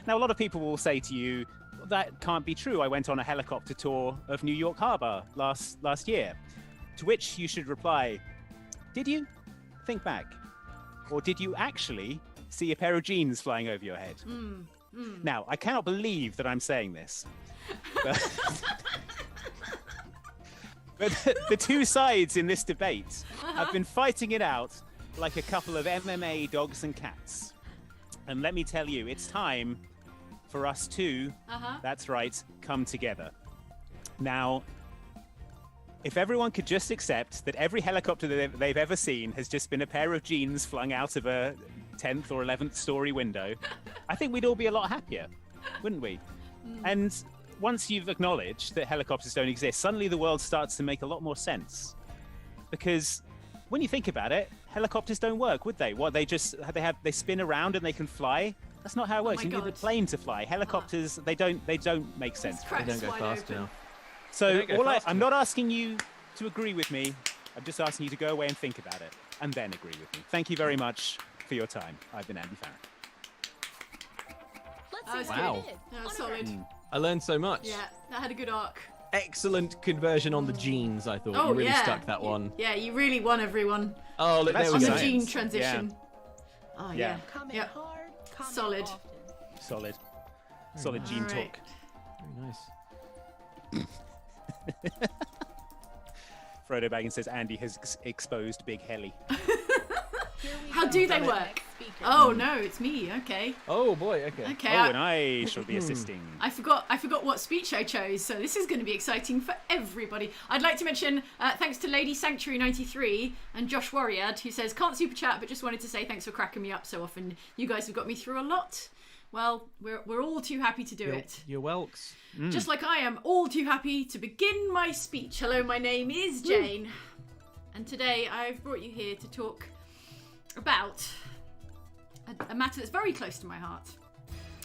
Now, a lot of people will say to you, that can't be true. I went on a helicopter tour of New York Harbor last year. To which you should reply, did you? Think back. Or did you actually see a pair of jeans flying over your head? Now, I cannot believe that I'm saying this. But the two sides in this debate have been fighting it out like a couple of MMA dogs and cats. And let me tell you, it's time for us to, that's right, come together. Now, if everyone could just accept that every helicopter that they've ever seen has just been a pair of jeans flung out of a 10th or 11th story window, I think we'd all be a lot happier, wouldn't we? And once you've acknowledged that helicopters don't exist, suddenly the world starts to make a lot more sense. Because when you think about it, helicopters don't work, would they? What, they spin around and they can fly? That's not how it works. my You need a God. plane to fly. Helicopters, they don't make sense. Cracks They don't go wide fast open. enough. So They don't go fast I'm not asking you to agree with me. I'm just asking you to go away and think about it, and then agree with me. Thank you very much for your time. I've been Andy Farrant. Let's That was see Wow. what it is. That was On a solid. road. I learned so much. Yeah, that had a good arc. Excellent conversion on the jeans, I thought. Oh, You really yeah. stuck that one. Yeah, you really won everyone Oh, look, That's there on we the go. science. gene transition. Oh, Yeah. yeah. Comment Yep. hard, comment Solid. often. Solid gene All right. talk. Very nice. Frodo Baggins says Andy has exposed Big Heli. Here we How go do for they the work? next speaker. Oh no, it's me. Okay. Oh, boy, okay. Okay. Oh, and I shall be assisting. I forgot what speech I chose, so this is going to be exciting for everybody. I'd like to mention thanks to Lady Sanctuary 93 and Josh Warriad, who says can't super chat, but just wanted to say thanks for cracking me up so often. You guys have got me through a lot. Well, we're all too happy to do it. You're welks. Just like I am all too happy to begin my speech. Hello, my name is Jane, and today I've brought you here to talk about a matter that's very close to my heart,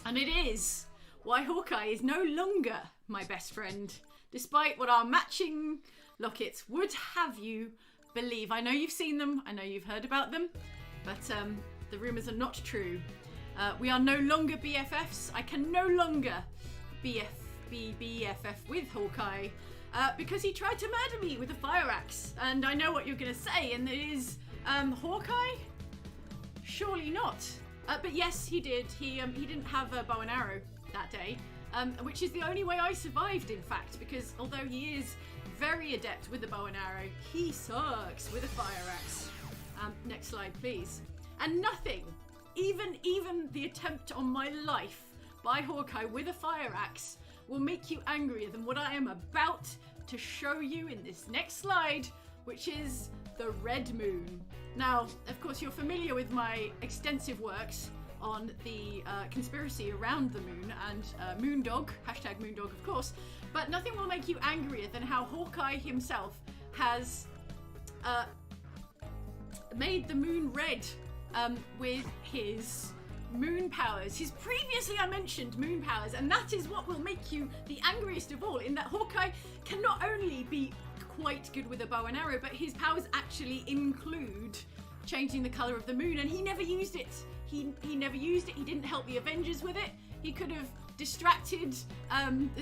and it is why Hawkeye is no longer my best friend, despite what our matching lockets would have you believe. I know you've seen them, I know you've heard about them, but the rumours are not true. We are no longer BFFs. I can no longer be BFF with Hawkeye because he tried to murder me with a fire axe. And I know what you're going to say, and it is, Hawkeye? Surely not. But yes, he did. He didn't have a bow and arrow that day, which is the only way I survived, in fact, because although he is very adept with the bow and arrow, he sucks with a fire axe. Next slide, please. And nothing, even the attempt on my life by Hawkeye with a fire axe will make you angrier than what I am about to show you in this next slide, which is the red moon. Now, of course, you're familiar with my extensive works on the conspiracy around the moon and Moondog, hashtag Moondog, of course, but nothing will make you angrier than how Hawkeye himself has made the moon red with his moon powers, his previously unmentioned moon powers, and that is what will make you the angriest of all, in that Hawkeye can not only be quite good with a bow and arrow, but his powers actually include changing the color of the moon, and he never used it. He never used it. He didn't help the Avengers with it. He could have distracted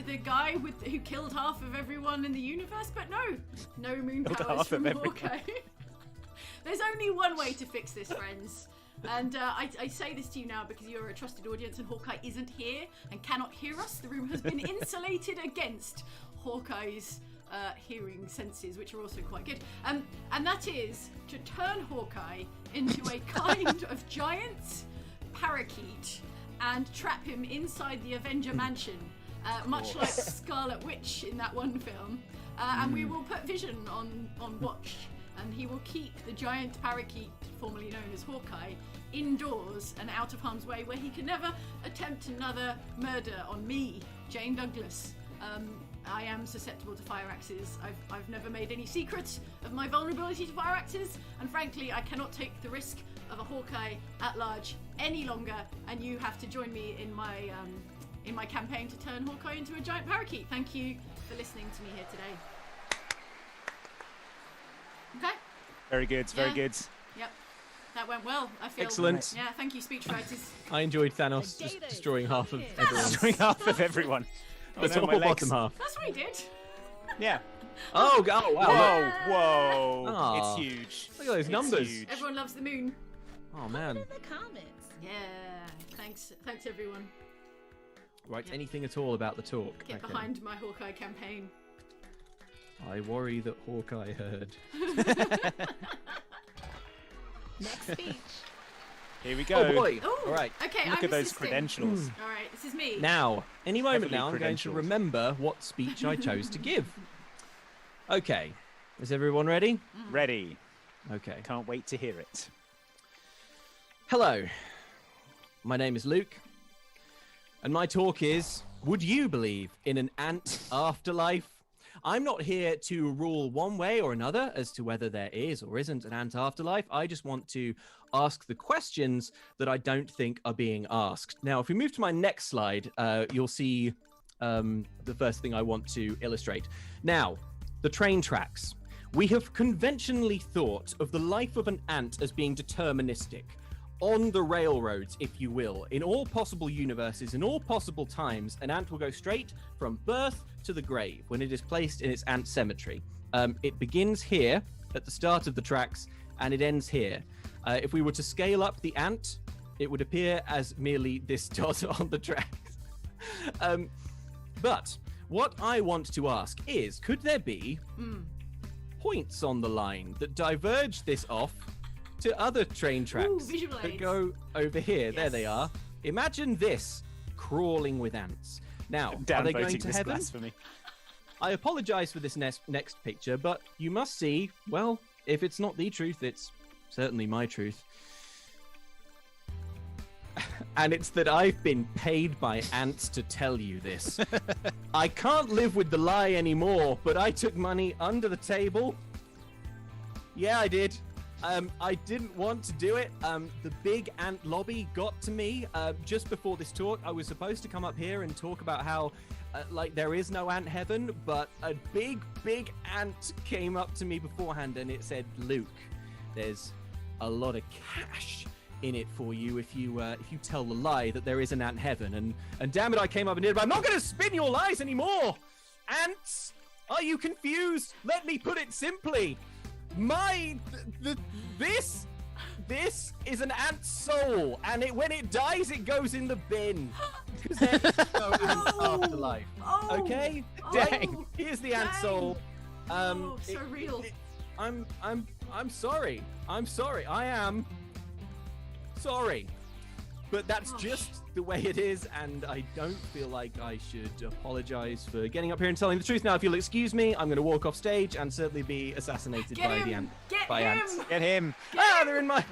the guy who killed half of everyone in the universe, but no moon powers from Hawkeye. There's only one way to fix this, friends. And I say this to you now because you're a trusted audience and Hawkeye isn't here and cannot hear us. The room has been insulated against Hawkeye's hearing senses, which are also quite good. And that is to turn Hawkeye into a kind of giant parakeet and trap him inside the Avenger Mansion, much like Scarlet Witch in that one film. And we will put Vision on watch, and he will keep the giant parakeet, formerly known as Hawkeye, indoors and out of harm's way, where he can never attempt another murder on me, Jane Douglas. I am susceptible to fire axes. I've never made any secret of my vulnerability to fire axes, and frankly, I cannot take the risk of a Hawkeye at large any longer, and you have to join me in my campaign to turn Hawkeye into a giant parakeet. Thank you for listening to me here today. Okay. Very good, very good. Yep. That went well, I feel. Excellent. Yeah, thank you, speechwriters. I enjoyed Thanos just destroying half of everyone. Destroying half of everyone. The top or bottom half. That's what he did. Yeah. Oh wow. Whoa. Aw. It's huge. Look at those numbers. Huge. Everyone loves the moon. Oh man. In the comments. Yeah. Thanks everyone. Right, anything at all about the talk? Get behind my Hawkeye campaign. I worry that Hawkeye heard. Next speech. Here we go. Oh boy. Ooh, All right. Okay, Look I'm at those assisting. credentials. All right, this is me. Now, any moment Heavily now, I'm going to credentialed. remember what speech I chose to give. Okay. Is everyone ready? Ready. Okay. Can't wait to hear it. Hello. My name is Luke. And my talk is, would you believe in an ant afterlife? I'm not here to rule one way or another as to whether there is or isn't an ant afterlife. I just want to ask the questions that I don't think are being asked. Now, if we move to my next slide, you'll see the first thing I want to illustrate. Now, the train tracks. We have conventionally thought of the life of an ant as being deterministic. On the railroads, if you will, in all possible universes, in all possible times, an ant will go straight from birth to the grave when it is placed in its ant cemetery. It begins here at the start of the tracks and it ends here. If we were to scale up the ant, it would appear as merely this dot on the tracks. But what I want to ask is, could there be points on the line that diverge this off to other train tracks visual that aids. go over here? Yes. There they are. Imagine this crawling with ants. Now, are they going Downvoting to this heaven? blasphemy. I apologize for this next picture, but you must see, well, if it's not the truth, it's certainly my truth. And it's that I've been paid by ants to tell you this. I can't live with the lie anymore, but I took money under the table. Yeah, I did. I didn't want to do it. The big ant lobby got to me just before this talk. I was supposed to come up here and talk about how, there is no ant heaven, but a big ant came up to me beforehand and it said, Luke, there's a lot of cash in it for you if you tell the lie that there is an ant heaven. And damn it, I came up and did it, but I'm not going to spin your lies anymore. Ants, are you confused? Let me put it simply. This is an ant's soul, and when it dies, it goes in the bin. Because there's no afterlife. Okay? Dang. Here's the ant soul. So real. I'm sorry. I'm sorry. I am sorry. But that's just the way it is, and I don't feel like I should apologize for getting up here and telling the truth. Now, if you'll excuse me, I'm going to walk off stage and certainly be assassinated by the ant. Ants. Get him! They're in my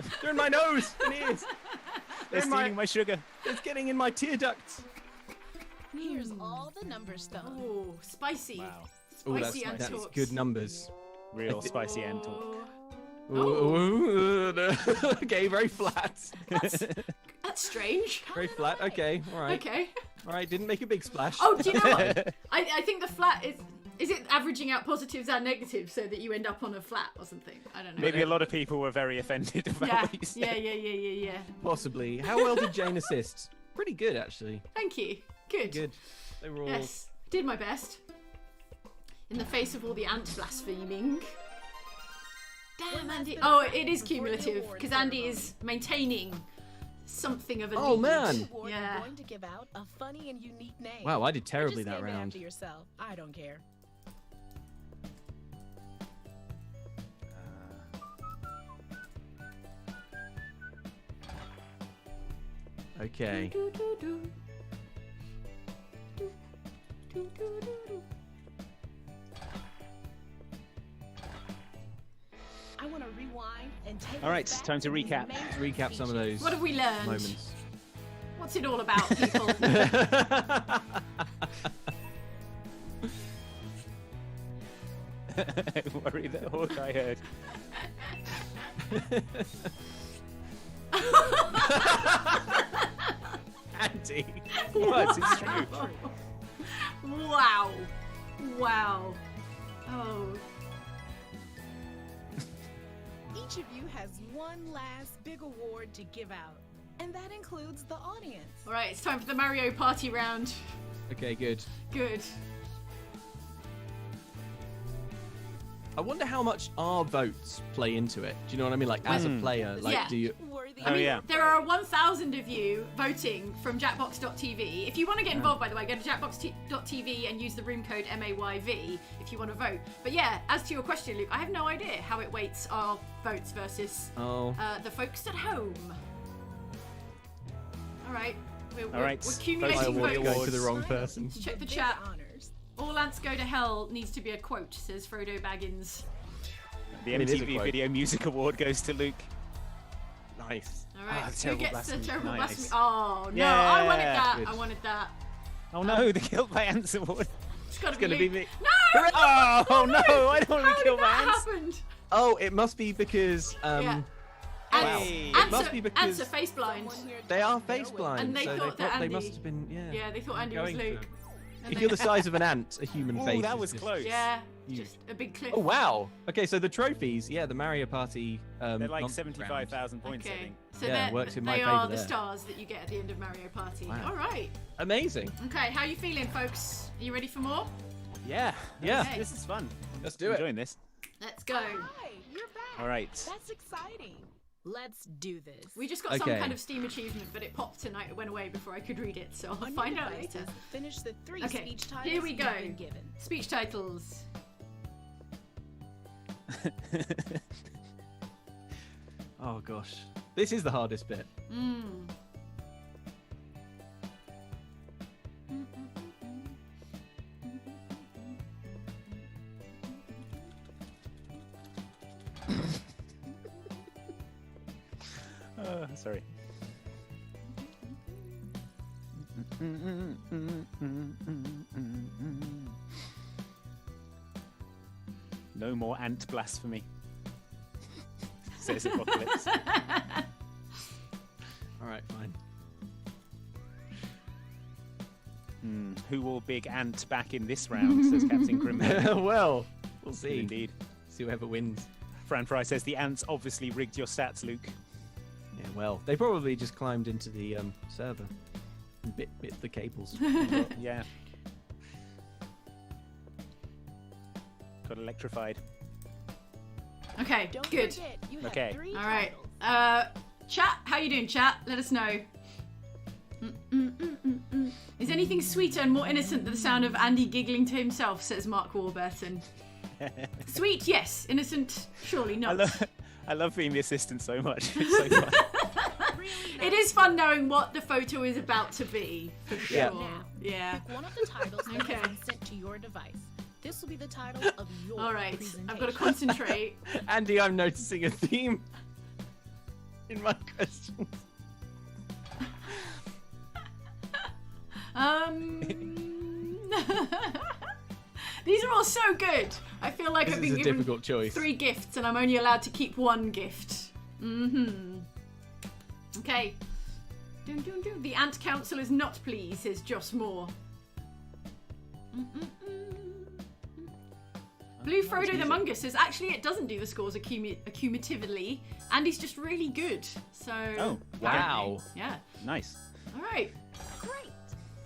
nose and ears. They're stealing my sugar. It's getting in my tear ducts. Here's all the numbers, though. Oh, spicy. Wow. Spicy ant That's talks. good numbers. Real spicy ant talk. Okay, very flat. That's strange. Very flat. Okay, all right. Okay. All right, didn't make a big splash. Oh, do you know what? I think the flat is it averaging out positives and negatives so that you end up on a flat or something? I don't know. Maybe a lot of people were very offended about what you said. Yeah. Possibly. How well did Jane assist? Pretty good, actually. Thank you. Good. Good. They were all... Yes, did my best. In the face of all the ant blaspheming. Damn, Andy. Oh, it is cumulative because Andy is maintaining something of a lead. Oh, man. Yeah. I'm going to give out a funny and unique name. Wow, I did terribly Just that name it round. after yourself. I don't care. Okay. I want to rewind and take All right, us back time to these recap. amazing Recap some of speeches. those What have we learned? moments. What's it all about, people? I worry that Hawkeye heard. Andy. What? It's true. Wow. Oh. Each of you has one last big award to give out, and that includes the audience. All right, it's time for the Mario Party round. Okay, good. Good. I wonder how much our votes play into it. Do you know what I mean? Like, as a player, like, Yeah. do you... Worthy. Oh, yeah. There are 1,000 of you voting from Jackbox.tv. If you want to get involved, by the way, go to Jackbox.tv and use the room code MAYV if you want to vote. But yeah, as to your question, Luke, I have no idea how it weights our votes versus the folks at home. All right. We're accumulating My award votes. going to the wrong person. Let's check the Big chat. honors. All ants go to hell needs to be a quote, says Frodo Baggins. The I mean, it is a MTV quote. Video Music Award goes to Luke. Nice. All right, Ah, who terrible gets blasphemy. the terrible Nice. blasphemy? Oh, no, Yeah, I wanted that. good. I wanted that. Oh no, the Killed by Ants Award. It's gotta gonna be be Luke. me. No! Oh no, I don't want How to be did killed by that ants. happen? Oh, it must be because... Yeah. Wow. Hey. It Ants must are, be ants because are face blind. Someone here they are doesn't know face it. blind. And they so thought that they Andy- must have been, Yeah, they thought Andy was going Luke. for- And If they- you're the size of an ant, a human Oh, face that is was just- close. Yeah, Huge. just a big cliff. Oh, wow. Okay, so the trophies, yeah, the Mario Party... They're like nonsense 75,000 points, I Okay, think. so Yeah, works in my they favour are the there. stars that you get at the end of Mario Party. Wow. All right. round. Amazing. Okay, how you feeling, folks? Are you ready for more? Yeah. Yeah. Okay. This is fun. Let's do I'm it. enjoying this. Let's go. Hi, you're back. All right. That's exciting. Let's do this. We just got some Okay. kind of Steam achievement, but it popped tonight. It went away before I could read it, so I'll On find your out devices, later. Finish the 3 Okay, speech titles here we you've go. been given. Speech titles. Oh, gosh. This is the hardest bit. Mm. Sorry. No more ant blasphemy. Says Apocalypse. All right, fine. Who will big ant back in this round? Says Captain Criminal. Well, we'll see. Indeed. See whoever wins. Fran Fry says the ants obviously rigged your stats, Luke. Yeah, well, they probably just climbed into the server and bit the cables. Yeah. Got electrified. Okay, Don't good. forget, you have Okay. 3 All right. titles. Chat, how you doing, chat? Let us know. Is anything sweeter and more innocent than the sound of Andy giggling to himself, says Mark Warburton. Sweet, yes. Innocent, surely not. I love being the assistant so much. It's so fun. Really It is fun knowing what the photo is about to be, for sure. Yeah. Now, Yeah. pick one of the titles that Okay. has been sent to your device. This will be the title of your All right. presentation. I've got to concentrate. Andy, I'm noticing a theme in my questions. These are all so good. I feel like This I've is been a given difficult choice. 3 gifts and I'm only allowed to keep 1 gift. Okay. Dun, dun, dun. The Ant Council is not pleased, says Joss Moore. Blue Frodo the Mungus says actually it doesn't do the scores accumulatively, and he's just really good. So. Oh, wow. Yeah. Nice. All right. Great.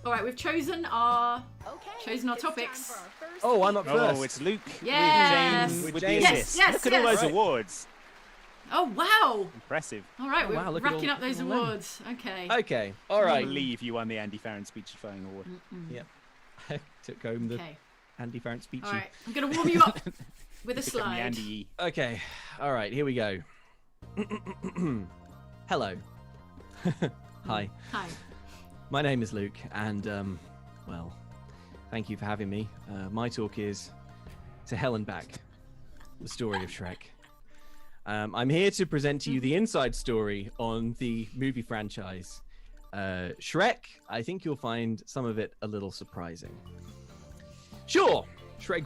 All right. We've chosen our Okay. Chosen our it's time topics. for our first Oh, I'm up first. Oh, it's Luke Yes. with With the James. assist. Yes, Look at all yes. those awards. Oh wow. Impressive. All right. Oh, We're wow, look at racking all- up those all them. awards. Okay. Okay, all I right. believe you won the Andy Farron Speechifying Award. Yep. Took home the Okay. Andy Farron speech. All right. I'm gonna warm you up with a Took home the slide. Andy E. Okay, all right, here we go. Hello. Hi, Hi. my name is Luke, and, well, thank you for having me. My talk is To Hell and Back, the story of Shrek. I'm here to present to you the inside story on the movie franchise. Shrek, I think you'll find some of it a little surprising. Sure, Shrek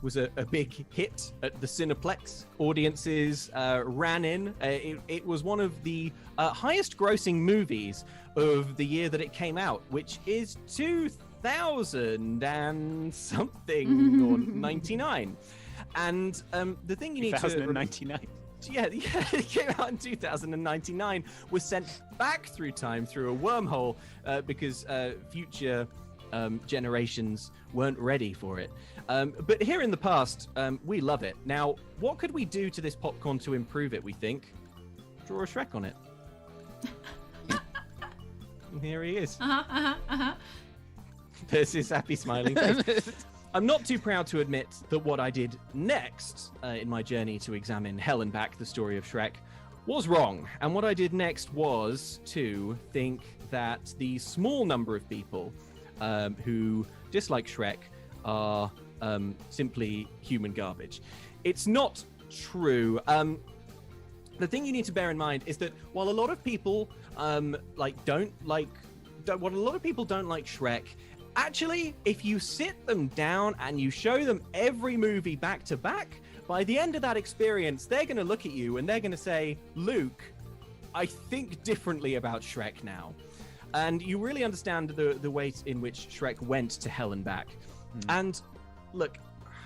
was a big hit at the Cineplex. Audiences ran in. It was one of the highest grossing movies of the year that it came out, which is 2000 and something or 99. And the thing you need to 2099. yeah, it came out in 2099, was sent back through time through a wormhole because future generations weren't ready for it. But here in the past, we love it. Now, what could we do to this popcorn to improve it, we think? Draw a Shrek on it. And here he is. There's his happy smiling face. I'm not too proud to admit that what I did next in my journey to examine Hell and Back, the story of Shrek, was wrong. And what I did next was to think that the small number of people who dislike Shrek are simply human garbage. It's not true. The thing you need to bear in mind is that while a lot of people don't like Shrek, actually, if you sit them down and you show them every movie back to back, by the end of that experience, they're going to look at you and they're going to say, Luke, I think differently about Shrek now. And you really understand the way in which Shrek went to hell and back. And look,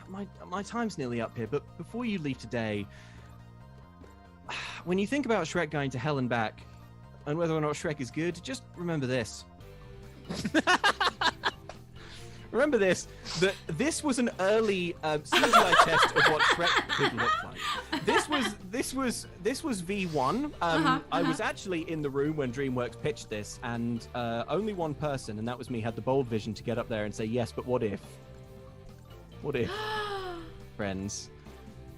my time's nearly up here, but before you leave today, when you think about Shrek going to hell and back and whether or not Shrek is good, just remember this. Remember this, that this was an early CGI test of what Shrek could look like. This was V1. I was actually in the room when DreamWorks pitched this, and only one person, and that was me, had the bold vision to get up there and say, yes, but what if? What if, friends?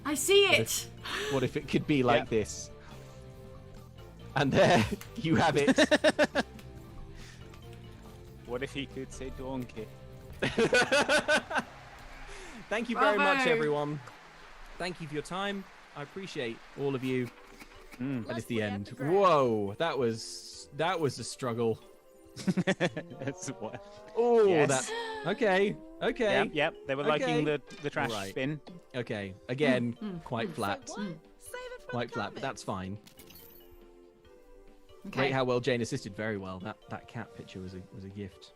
I see it. What if it could be like this? And there you have it. What if he could say donkey? Thank you very much, Bravo. everyone. Thank you for your time. I appreciate all of you. And it's the Leslie end. Aftergrad. Whoa, that was a struggle. That's what. Oh, Yes. that. Okay. Yep. They were liking the trash Right. bin. Okay. Again, quite flat. What? Save it for Quite the flat, but comments. that's fine. Okay. Rate how well Jane assisted. Very well. That cat picture was a gift.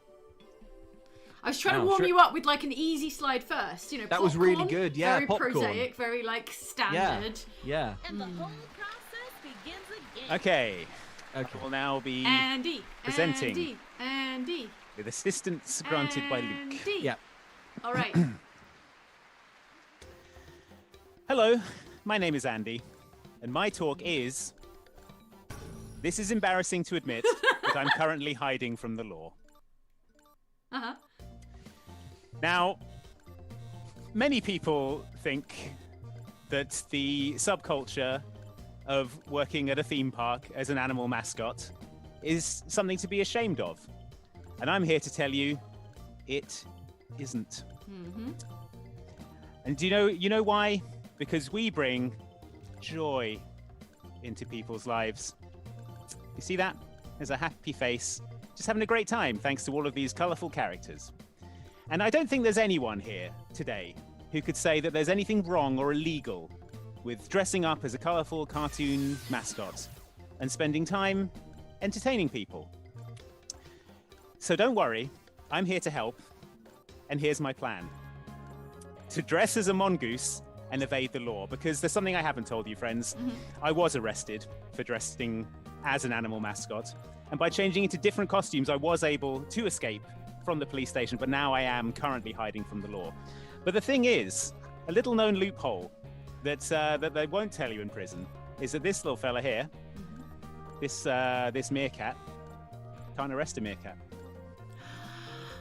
I was trying to Wow, warm Shrek- you up with like an easy slide first. You know, That was really popcorn, good, yeah, very popcorn. prosaic, very like standard. Yeah. And the whole process begins again. Okay. I will now be presenting Andy. with assistance granted by Luke. Yeah. All right. Hello, my name is Andy, and my talk is... This is embarrassing to admit, but I'm currently hiding from the law. Uh-huh. Now, many people think that the subculture of working at a theme park as an animal mascot is something to be ashamed of. And I'm here to tell you, it isn't. Mm-hmm. And do you know why? Because we bring joy into people's lives. You see that? There's a happy face, just having a great time thanks to all of these colourful characters. And I don't think there's anyone here today who could say that there's anything wrong or illegal with dressing up as a colourful cartoon mascot and spending time entertaining people. So don't worry, I'm here to help, and here's my plan. To dress as a mongoose and evade the law, because there's something I haven't told you, friends. Mm-hmm. I was arrested for dressing as an animal mascot, and by changing into different costumes, I was able to escape from the police station, but now I am currently hiding from the law. But the thing is, a little known loophole that they won't tell you in prison is that this little fella here, this meerkat, can't arrest a meerkat.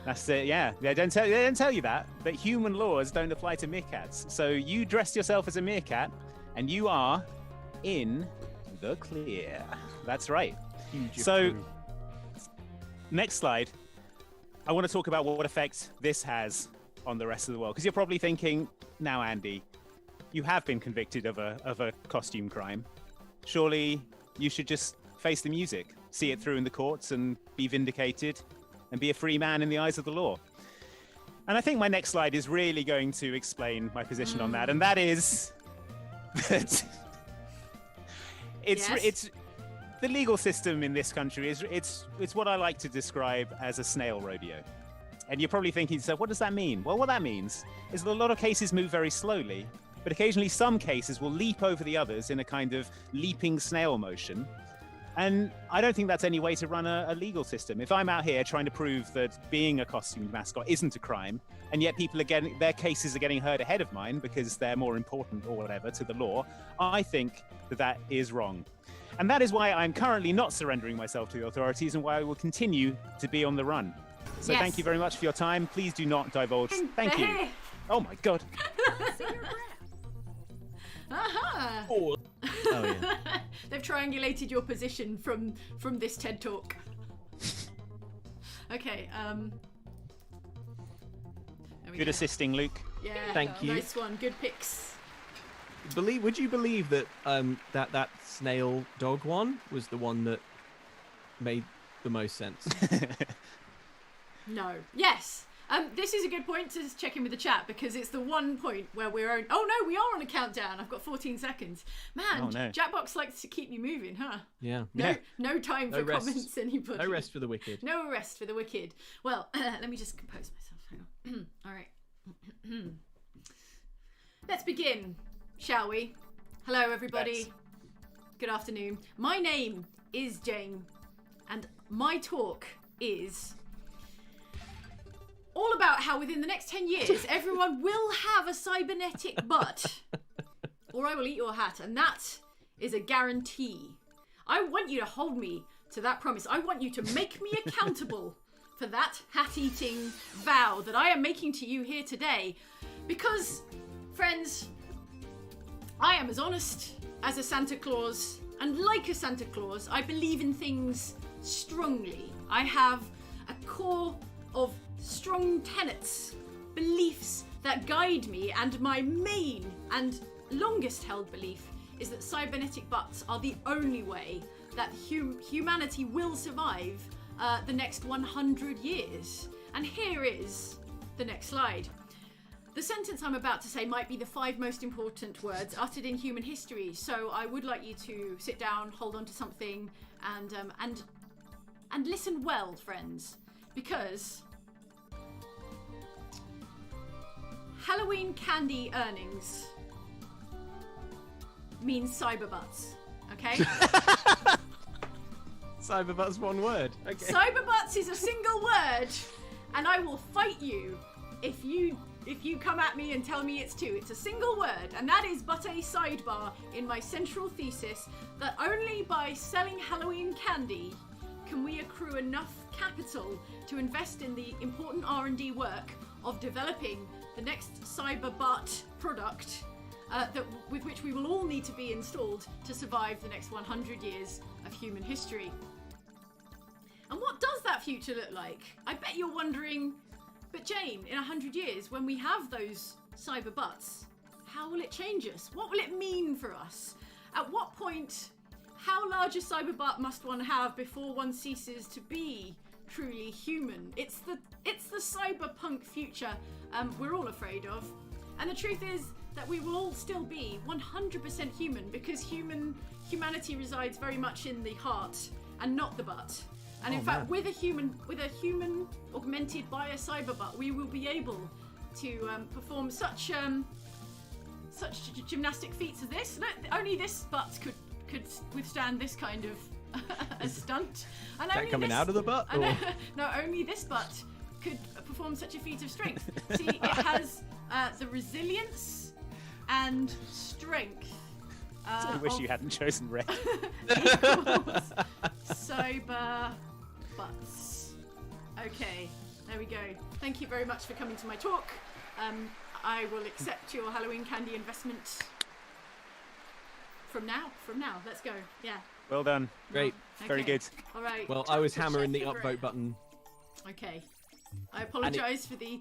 That's it, yeah. They don't tell you that human laws don't apply to meerkats. So you dressed yourself as a meerkat, and you are in the clear. That's right. So, next slide. I want to talk about what effect this has on the rest of the world. Because you're probably thinking, now, Andy, you have been convicted of a costume crime. Surely you should just face the music, see it through in the courts, and be vindicated, and be a free man in the eyes of the law. And I think my next slide is really going to explain my position on that. And that is that it's the legal system in this country it's what I like to describe as a snail rodeo. And you're probably thinking, so what does that mean? Well, what that means is that a lot of cases move very slowly, but occasionally some cases will leap over the others in a kind of leaping snail motion. And I don't think that's any way to run a legal system. If I'm out here trying to prove that being a costume mascot isn't a crime, and yet people their cases are getting heard ahead of mine because they're more important or whatever to the law, I think that is wrong. And that is why I'm currently not surrendering myself to the authorities, and why I will continue to be on the run. So Thank you very much for your time. Please do not divulge. Thank you. Oh my God. Aha! Oh yeah. They've triangulated your position from this TED Talk. Okay, Good assisting, Luke. Yeah, Thank you. Nice one, good picks. Would you believe that that snail dog one was the one that made the most sense? No. Yes. This is a good point to check in with the chat, because it's the one point where we're on... Oh no, we are on a countdown. I've got 14 seconds. Man, no. Jackbox likes to keep me moving, huh? Yeah. No time for comments, anybody. No rest for the wicked. No rest for the wicked. Well, let me just compose myself. Hang on. All right. Let's begin, shall we? Hello, everybody. Let's. Good afternoon. My name is Jane, and my talk is all about how within the next 10 years everyone will have a cybernetic butt, or I will eat your hat, and that is a guarantee. I want you to hold me to that promise. I want you to make me accountable for that hat-eating vow that I am making to you here today, because, friends, I am as honest as a Santa Claus, and like a Santa Claus, I believe in things strongly. I have a core of strong tenets, beliefs that guide me, and my main and longest held belief is that cybernetic butts are the only way that humanity will survive the next 100 years. And here is the next slide. The sentence I'm about to say might be the 5 most important words uttered in human history, so I would like you to sit down, hold on to something, and listen well, friends, because Halloween candy earnings means cyber butts, okay? Cyberbutt's one word. Okay. Cyberbutts is a single word, and I will fight you if you come at me and tell me it's two. It's a single word, and that is but a sidebar in my central thesis that only by selling Halloween candy can we accrue enough capital to invest in the important R&D work of developing the next Cyberbutt product with which we will all need to be installed to survive the next 100 years of human history. And what does that future look like? I bet you're wondering, but Jane, in 100 years, when we have those Cyberbutts, how will it change us? What will it mean for us? At what point, how large a Cyberbutt must one have before one ceases to be truly human? It's the cyberpunk future we're all afraid of. And the truth is that we will all still be 100% human, because humanity resides very much in the heart and not the butt. And in fact, with a human augmented by a cyberbutt, we will be able to perform such gymnastic feats as this. Only this butt could withstand this kind of a stunt. And Is that coming out of the butt? No, only this butt could perform such a feat of strength. See, it has the resilience and strength. I wish you hadn't chosen red. Equals cyber butts. Okay, there we go. Thank you very much for coming to my talk. I will accept your Halloween candy investment from now. Let's go. Yeah. Well done. Great. Okay. Very good. All right. Well, I was hammering the upvote button. Okay. I apologise for the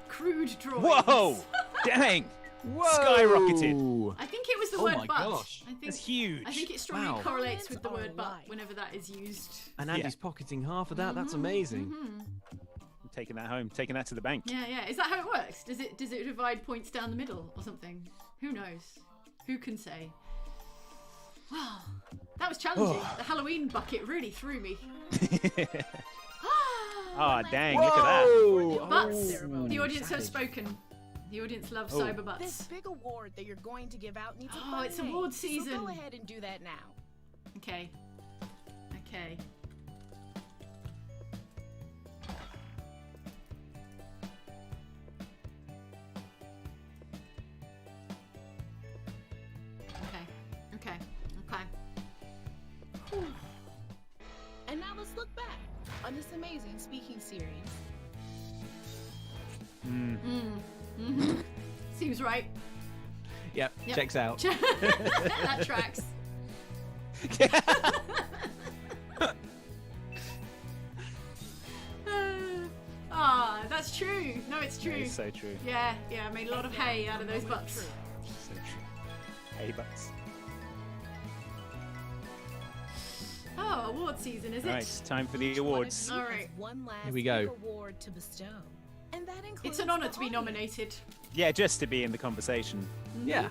crude drawings. Whoa! Dang! Whoa! Skyrocketed. I think it was the Oh word my butt. gosh. I think That's huge. I think it strongly Wow. correlates with the Comments word are butt live. whenever that is used. And Andy's pocketing half of that. That's amazing. I'm taking that home. Taking that to the bank. Yeah. Is that how it works? Does it divide points down the middle or something? Who knows? Who can say? Wow, that was challenging. The Halloween bucket really threw me. Oh, dang! Look at that. Butts. Oh, The audience has savage. spoken. The audience loves Oh. cyber This butts. big award that you're going to give out needs a Oh, fun it's name, award So season. go ahead and do that now. Okay. Okay. Whew. And now let's look back on this amazing speaking series. Seems right. Yep. Yep. Checks out. That tracks. That's true. No, it's true. It's so true. Yeah, I made a lot of hay out of those butts. So true. Hey, butts. Oh, award season, is it? Right, time for the Each one of awards. you All has right. One last Here we go. big award to bestow. And that includes It's an honour the to be audience. nominated. Yeah, just to be in the conversation. Yeah.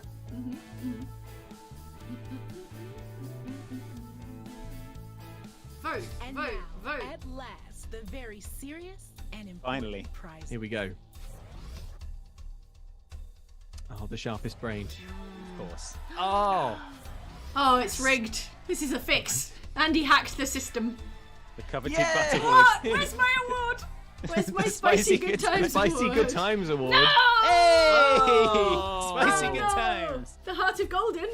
Vote, And vote, now, vote. at last, the very serious and important Finally. prize. Here we go. Oh, the sharpest brain. Of course. Oh. Oh, it's rigged. This is a fix. Andy hacked the system. The coveted Yeah! butt award. What? Where's my award? Where's my spicy good times Spicy award? Good Times Award. No! Oh! Spicy Oh, good no. times. The Heart of Golden.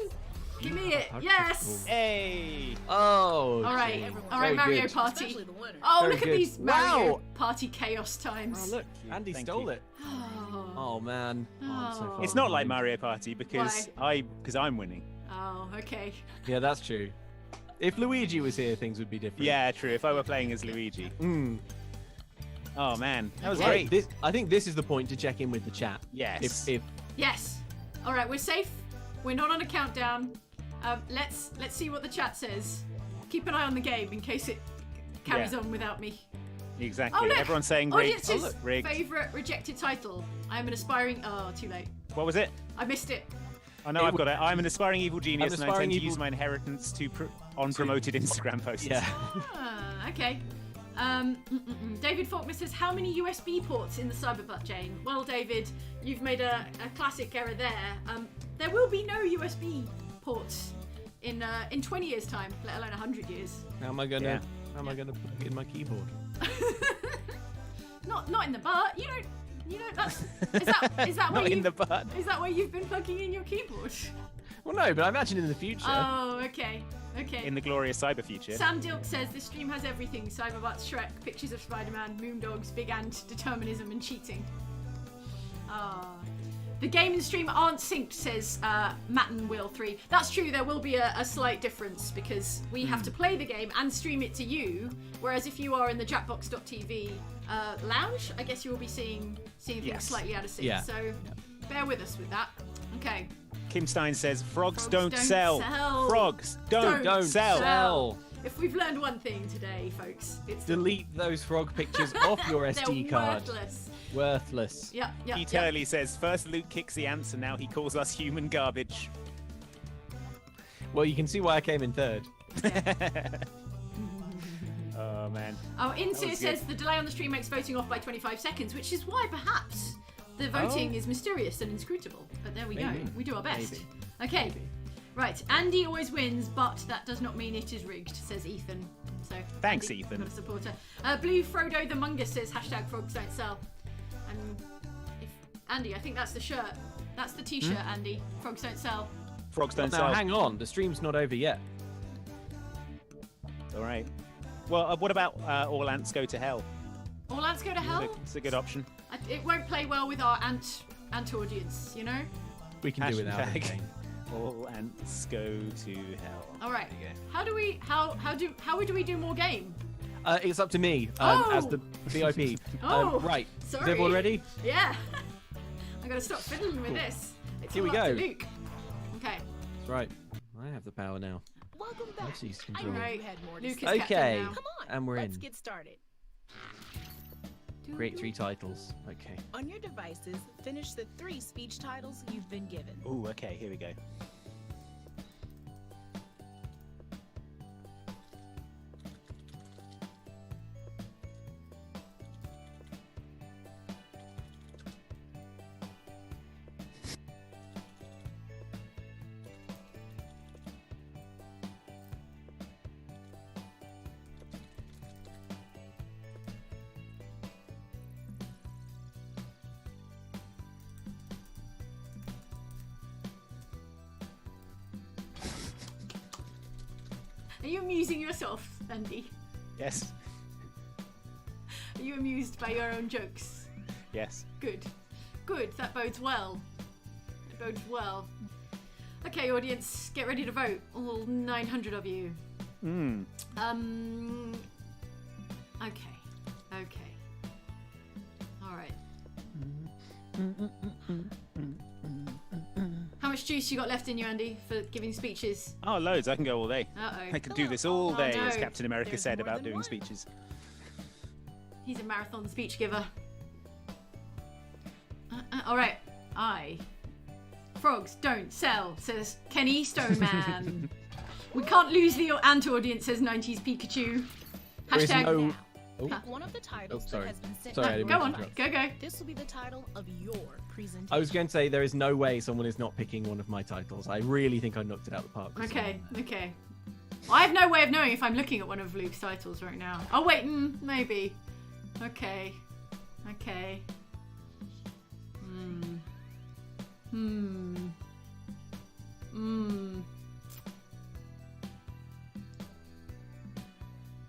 Give me it. Heart of Yes. Gold. Hey. Oh. All right. Jane. All right, Very Mario good. Party. Especially the winner. Oh, Very look at good. these Mario Wow. Party chaos times. Oh, look. Andy Thank stole you. it. Oh, man. Oh, I'm so Oh. far It's not like behind. Mario Party because I'm winning. Oh, okay. Yeah, that's true. If Luigi was here, things would be different. Yeah, true. If I were playing as Luigi. Mm. Oh man, that was Right, great. I think this is the point to check in with the chat. Yes. If Yes. All right, we're safe. We're not on a countdown. Let's see what the chat says. Keep an eye on the game in case it carries Yeah. on without me. Exactly. Oh, look. Everyone's saying rigged. Audience's Rigged. favorite rejected title. I'm an aspiring. Oh, too late. What was it? I missed it. Oh no, I've got it. I'm an aspiring evil genius, and I aspiring intend to evil- use my inheritance to on promoted Instagram posts. yeah. Ah, okay. David Faulkner says, how many USB ports in the Cyberbutt, Jane? Well, David, you've made a classic error there. There will be no USB ports in 20 years' time, let alone 100 years. How am I gonna put it in my keyboard? Not in the butt. You don't. Is that where Not in the butt. Is that where you've been plugging in your keyboard? Well, no, but I imagine in the future. Oh, okay. In the glorious cyber future. Sam Dilk says the stream has everything: Cyberbots, Shrek, pictures of Spider-Man, Moondogs, Big Ant, determinism, and cheating. The game and stream aren't synced, says Matten Will 3. That's true, there will be a slight difference because we have to play the game and stream it to you, whereas if you are in the Jackbox.tv lounge, I guess you will be seeing things slightly out of sync. Yeah. So bear with us with that. Okay. Kim Stein says, frogs don't sell. Frogs don't sell. If we've learned one thing today, folks, it's Delete those frog pictures off your SD card. Worthless. Yep. Pete Hurley says, first Luke kicks the ants and now he calls us human garbage. Well, you can see why I came in third. Oh, man. Oh, Inseer says the delay on the stream makes voting off by 25 seconds, which is why perhaps the voting is mysterious and inscrutable. But there we go. We do our best. Maybe. Okay. Maybe. Right. Andy always wins, but that does not mean it is rigged, says Ethan. So Thanks, Andy, Ethan. Not a supporter. Blue Frodo the Mungus says hashtag frogs don't sell. And Andy, I think that's the shirt. That's the t-shirt, Andy. Frogs don't sell. Frogs don't Now, sell. hang on. The stream's not over yet. All right. Well, what about all ants go to hell? All ants go to hell? It's a good option. It won't play well with our ant audience, you know? We can do without it. Hashtag all ants go to hell. All right. There you go. How do we do more game? It's up to me as the VIP. Right. Sorry. Is everyone ready? Yeah. I gotta stop fiddling with this. It's Here we all up go. to Luke. Okay. That's right. I have the power now. Welcome back. Mercy's I control. know Right. you had more to Luke say. is captain Okay. now. Come on. And we're Let's in. get started. Create 3 titles. Okay. On your devices, finish the 3 speech titles you've been given. Ooh, okay, here we go. Are you amusing yourself, Andy? Yes. Are you amused by your own jokes? Yes. Good. Good, that bodes well. It bodes well. Okay, audience, get ready to vote. All 900 of you. Okay. Alright. How much juice you got left in you, Andy, for giving speeches? Oh, loads. I can go all day. Uh-oh. I could do this all day, no. as Captain America There's said more about than doing one. speeches. He's a marathon speech giver. Alright. Frogs don't sell, says Kenny Stoneman. We can't lose the ant audience, says 90s Pikachu. There is Hashtag no- now. Oh. Pick one of the titles Oh, sorry. that has been sent Sorry, I to didn't your Go on, device. go. This will be the title of your presentation. I was going to say there is no way someone is not picking one of my titles. I really think I knocked it out of the park. this Okay. Well, I have no way of knowing if I'm looking at one of Luke's titles right now. Oh wait, maybe. Okay.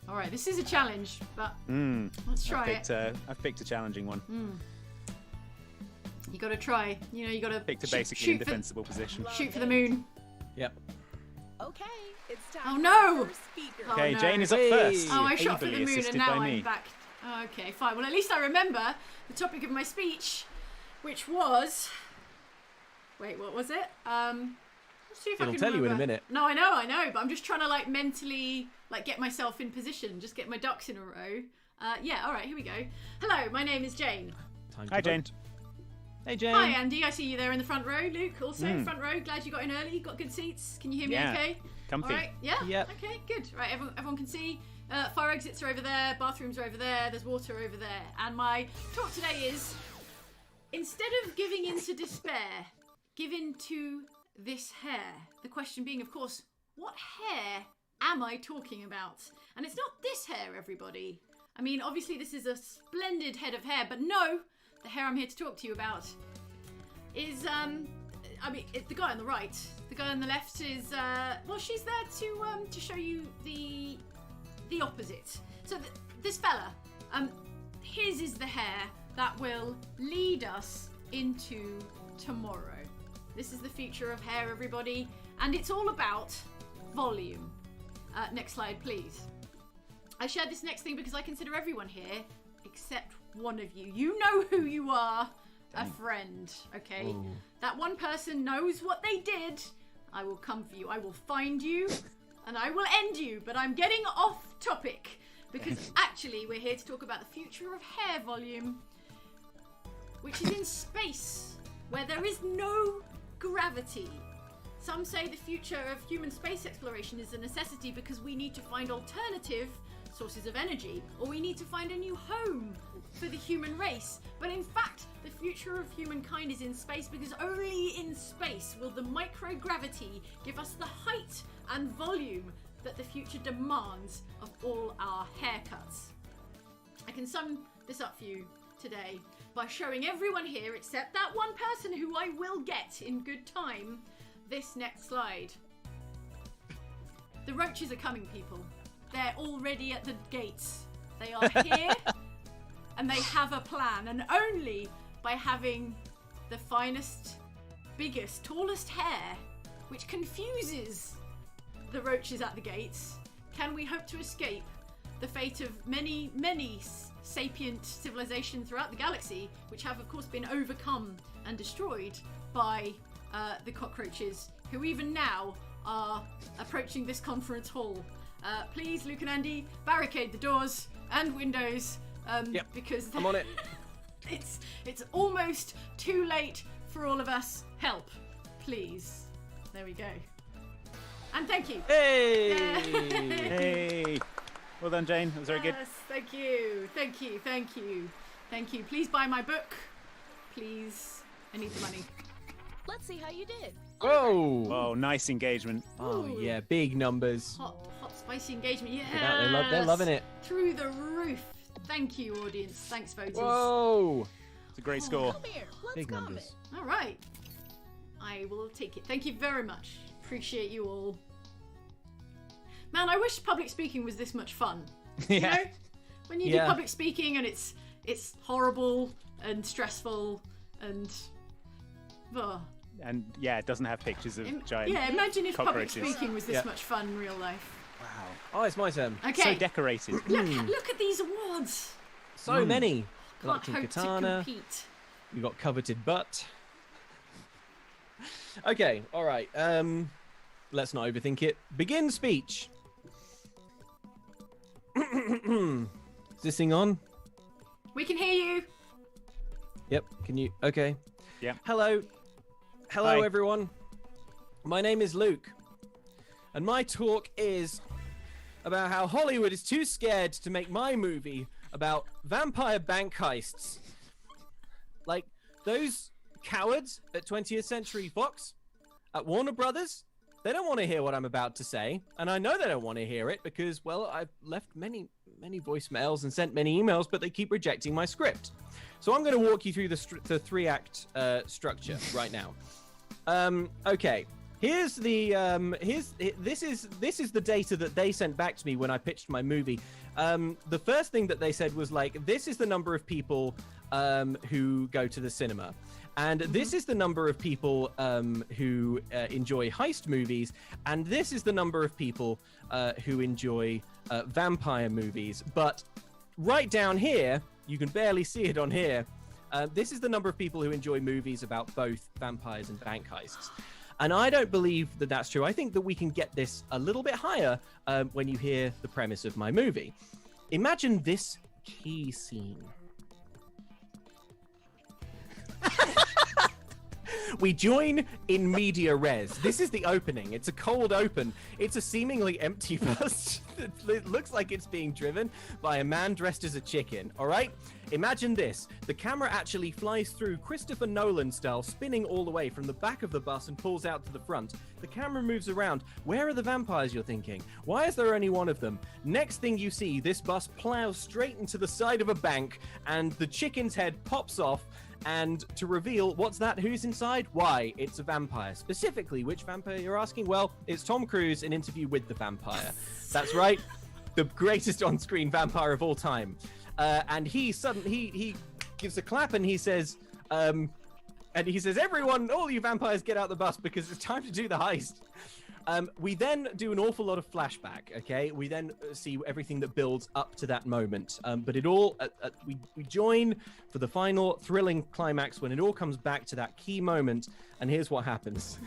Alright, this is a challenge, but let's try it. I've picked a challenging one. You gotta try. You gotta Picked a shoot- basically shoot indefensible position. Shoot for the moon. Yep. Okay, it's time Oh, for no! our first speaker. Oh, Okay, no. Jane is up Hey. first. Oh, I shot for the ably moon and assisted now by I'm me. back. Oh, okay, fine. Well, at least I remember the topic of my speech, which was... Wait, what was it? Let's see if I It'll can tell you in a remember. minute. No, I know, but I'm just trying to mentally get myself in position, just get my ducks in a row. Yeah, all right, here we go. Hello, my name is Jane. Time to Hi, vote. Jane. Hey, Jane. Hi, Andy. I see you there in the front row. Luke, also front row. Glad you got in early. Got good seats. Can you hear me Yeah. okay? Comfy. All right. Yeah? Yep. Okay, good. Right, everyone can see. Fire exits are over there. Bathrooms are over there. There's water over there. And my talk today is, instead of giving in to despair, give in to this hair. The question being, of course, what hair am I talking about? And it's not this hair, everybody. I mean, obviously this is a splendid head of hair, but no, the hair I'm here to talk to you about is, the guy on the right. The guy on the left is, well, she's there to show you the opposite. So this fella, his is the hair that will lead us into tomorrow. This is the future of hair, everybody, and it's all about volume. Next slide, please. I shared this next thing because I consider everyone here, except one of you. You know who you are. A friend, okay? Ooh. That one person knows what they did. I will come for you. I will find you, and I will end you. But I'm getting off topic because actually we're here to talk about the future of hair volume, which is in space, where there is no gravity. Some say the future of human space exploration is a necessity because we need to find alternative sources of energy, or we need to find a new home for the human race. But in fact, the future of humankind is in space because only in space will the microgravity give us the height and volume that the future demands of all our haircuts. I can sum this up for you today by showing everyone here, except that one person who I will get in good time, this next slide. The roaches are coming, people. They're already at the gates. They are here and they have a plan, and only by having the finest, biggest, tallest hair, which confuses the roaches at the gates, can we hope to escape the fate of many, many sapient civilizations throughout the galaxy, which have of course been overcome and destroyed by the cockroaches, who even now are approaching this conference hall. Please, Luke and Andy, barricade the doors and windows, because I'm on it. It's almost too late for all of us. Help, please. There we go. And thank you. Hey! Hey! Well done, Jane. That was very good. Yes, thank you. Thank you. Thank you. Thank you. Please buy my book. Please. I need the money. Let's see how you did. Whoa! Oh, nice engagement. Oh Ooh. yeah, big numbers. Hot, spicy engagement. Yeah. Look out, they're loving it. Through the roof. Thank you, audience. Thanks, voters. Whoa! It's a great score. Come here. Let's Big comment. numbers. All right. I will take it. Thank you very much. Appreciate you all. Man, I wish public speaking was this much fun. You know? When you do public speaking and it's horrible and stressful and... And yeah, it doesn't have pictures of giant imagine if public cockroaches. speaking was this much fun in real life. Wow. Oh, it's my turn. Okay. So decorated. Look at these awards. So many. Can't hope KATANA. to compete. We got coveted butt. Okay, all right. Let's not overthink it. Begin speech. Is this thing on? We can hear you. Yep. Can you? Okay. Yeah. Hello, Hi. everyone. My name is Luke, and my talk is about how Hollywood is too scared to make my movie about vampire bank heists. Like those cowards at 20th Century Fox, at Warner Brothers, they don't want to hear what I'm about to say, and I know they don't want to hear it because, well, I've left many voicemails and sent many emails, but they keep rejecting my script. So I'm going to walk you through the three-act structure right now. Okay. Here's the this is the data that they sent back to me when I pitched my movie. The first thing that they said was like, this is the number of people who go to the cinema, and this is the number of people who enjoy heist movies, and this is the number of people who enjoy vampire movies. But right down here, you can barely see it on here. This is the number of people who enjoy movies about both vampires and bank heists. And I don't believe that that's true. I think that we can get this a little bit higher when you hear the premise of my movie. Imagine this key scene. We join in media res. This is the opening. It's a cold open. It's a seemingly empty bus. It looks like it's being driven by a man dressed as a chicken. All right? Imagine this. The camera actually flies through Christopher Nolan style, spinning all the way from the back of the bus and pulls out to the front. The camera moves around. Where are the vampires, you're thinking? Why is there only one of them? Next thing you see, this bus plows straight into the side of a bank and the chicken's head pops off. And to reveal, what's that? Who's inside? Why? It's a vampire. Specifically, which vampire you're asking? Well, it's Tom Cruise in Interview with the Vampire. That's right. The greatest on-screen vampire of all time. And he gives a clap and he says, everyone, all you vampires get out the bus because it's time to do the heist. We then do an awful lot of flashback, okay? We then see everything that builds up to that moment. But it all, we join for the final thrilling climax when it all comes back to that key moment. And here's what happens.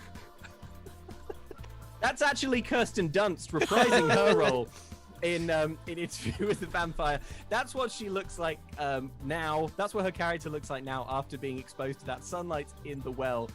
That's actually Kirsten Dunst reprising her role in Interview with the Vampire. That's what she looks like now. That's what her character looks like now after being exposed to that sunlight in the well.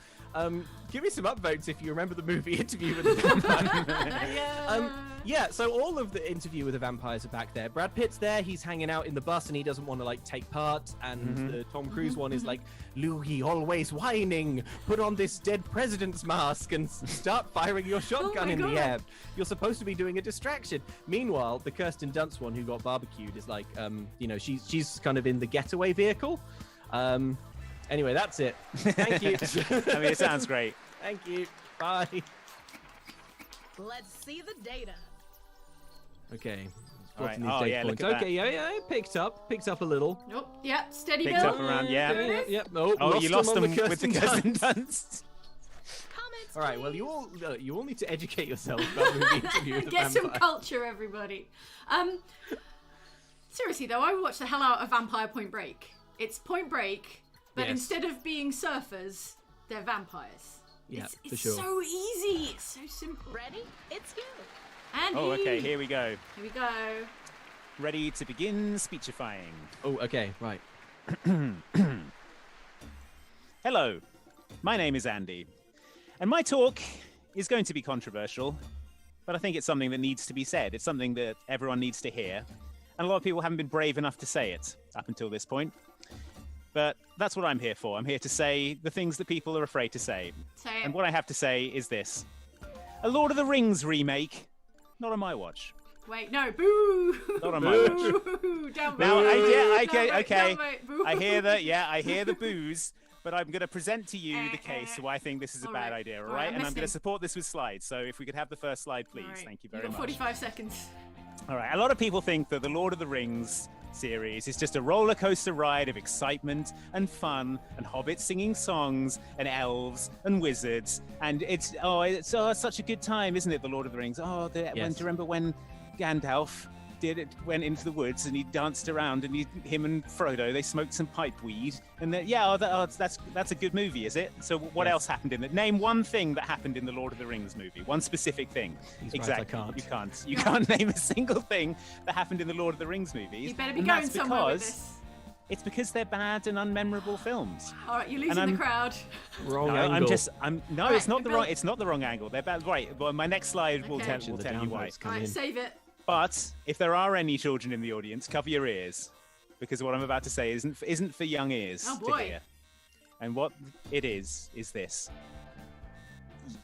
Give me some upvotes if you remember the movie Interview with the Vampire. Yeah, so all of the Interview with the Vampires are back there. Brad Pitt's there, he's hanging out in the bus and he doesn't want to like take part. And the Tom Cruise one is like, Louis always whining, put on this dead president's mask and start firing your shotgun in the air. You're supposed to be doing a distraction. Meanwhile, the Kirsten Dunst one who got barbecued is like, she's kind of in the getaway vehicle. Anyway, that's it. Thank you. I mean, it sounds great. Thank you. Bye. Let's see the data. Okay. All right. Oh, yeah, look at that. Yeah, it picked up a little. Nope. Yeah, steady Picked Bill. up around, yeah. Yep. Nope. Oh, you lost them with the Kirsten Dunst. Comments, all right. Well, you all need to educate yourself about the movie Interview with the Get some Vampire. culture, everybody. Seriously though, I watched the hell out of Vampire Point Break. It's Point Break, but instead of being surfers, they're vampires. Yeah, it's for sure. so easy. It's so simple. Ready? It's you. And Oh, okay. Here we go. Here we go. Ready to begin speechifying. Oh, okay. Right. Hello, my name is Andy, and my talk is going to be controversial, but I think it's something that needs to be said. It's something that everyone needs to hear, and a lot of people haven't been brave enough to say it up until this point. But that's what I'm here for. I'm here to say the things that people are afraid to say. Say it. And what I have to say is this. A Lord of the Rings remake, not on my watch. Wait, no, boo! Not on my watch. Boo! Downvote. Now, okay. Downvote, boo. I hear I hear the boos, but I'm going to present to you the case why I think this is a bad idea, all right? And I'm going to support this with slides. So if we could have the first slide, please. Right. Thank you very You've got much. 45 seconds. All right. A lot of people think that the Lord of the Rings series is just a roller coaster ride of excitement and fun and hobbits singing songs and elves and wizards, and it's such a good time, isn't it? The Lord of the Rings. Do you remember when Gandalf went into the woods and he danced around and him and Frodo, they smoked some pipe weed and that's a good movie, is it? So what else happened in it? Name one thing that happened in the Lord of the Rings movie, one specific thing. Exactly. Right, you can't name a single thing that happened in the Lord of the Rings movies. You better be going somewhere with this. It's because they're bad and unmemorable films. All right, you're losing the crowd. Wrong angle. It's not the wrong. It's not the wrong angle. They're bad. Right. Well, my next slide will tell you why. All right, save it. But if there are any children in the audience, cover your ears, because what I'm about to say isn't for young ears to hear. And what it is this.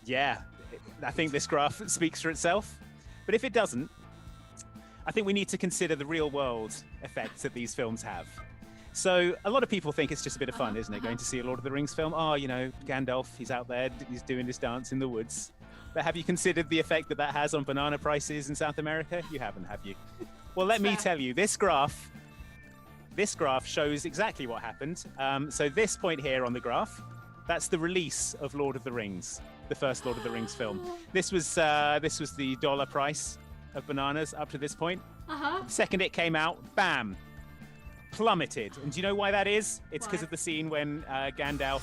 Yeah, I think this graph speaks for itself. But if it doesn't, I think we need to consider the real world effects that these films have. So a lot of people think it's just a bit of fun, isn't it? Going to see a Lord of the Rings film. Oh, Gandalf, he's out there, he's doing his dance in the woods. But have you considered the effect that has on banana prices in South America? You haven't, have you? Well, let me tell you, this graph shows exactly what happened. So this point here on the graph, that's the release of Lord of the Rings, the first Lord of the Rings film. This was the dollar price of bananas up to this point. The second it came out, bam, plummeted. And do you know why that is? It's because of the scene when Gandalf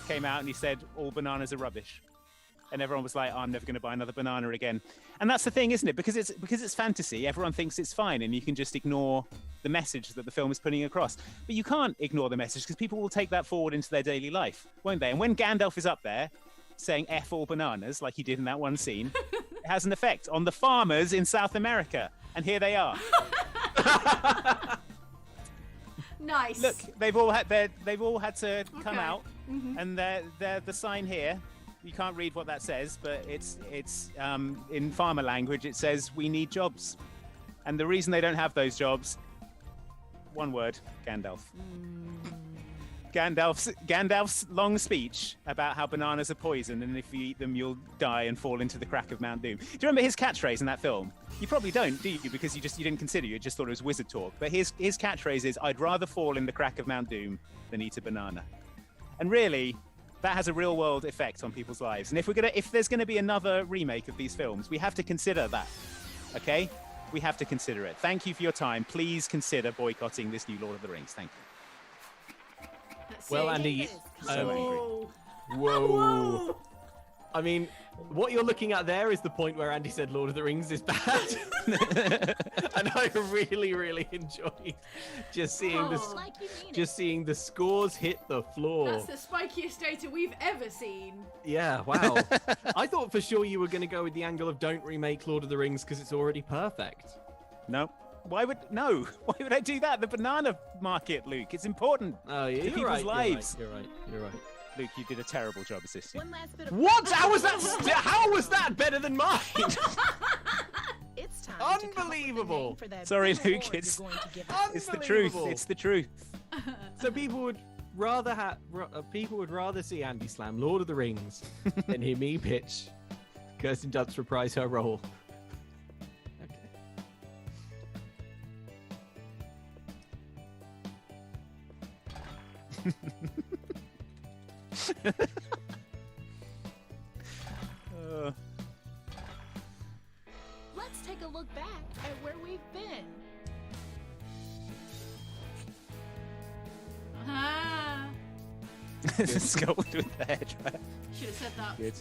came out and he said, all bananas are rubbish. And everyone was like, I'm never going to buy another banana again. And that's the thing, isn't it? Because it's fantasy. Everyone thinks it's fine and you can just ignore the message that the film is putting across. But you can't ignore the message because people will take that forward into their daily life, won't they? And when Gandalf is up there saying F all bananas, like he did in that one scene, it has an effect on the farmers in South America. And here they are. Nice. Look, they've all had to come out, and they're the sign here. You can't read what that says, but it's in farmer language. It says we need jobs, and the reason they don't have those jobs, one word: Gandalf. Gandalf's long speech about how bananas are poison, and if you eat them, you'll die and fall into the crack of Mount Doom. Do you remember his catchphrase in that film? You probably don't, do you? Because you didn't consider. You just thought it was wizard talk. But his catchphrase is, "I'd rather fall in the crack of Mount Doom than eat a banana." And really, that has a real world effect on people's lives. And if there's gonna be another remake of these films, we have to consider that. Okay? We have to consider it. Thank you for your time. Please consider boycotting this new Lord of the Rings. Thank you. Well, Andy, So angry. Whoa. I mean, what you're looking at there is the point where Andy said Lord of the Rings is bad. And I really, really enjoyed just seeing the scores hit the floor. That's the spikiest data we've ever seen. Yeah, wow. I thought for sure you were going to go with the angle of don't remake Lord of the Rings because it's already perfect. No. Why would I do that? The banana market, Luke. It's important to people's lives. You're right. Luke, you did a terrible job assisting. One last bit of What? How was that better than mine? It's time. Unbelievable. Sorry, Luke. It's the truth. It's the truth. So people would rather see Andy slam Lord of the Rings than hear me pitch Kirsten Dunst reprise her role. Let's take a look back at where we've been. Scolded with the hairdryer. Should have said that. Good.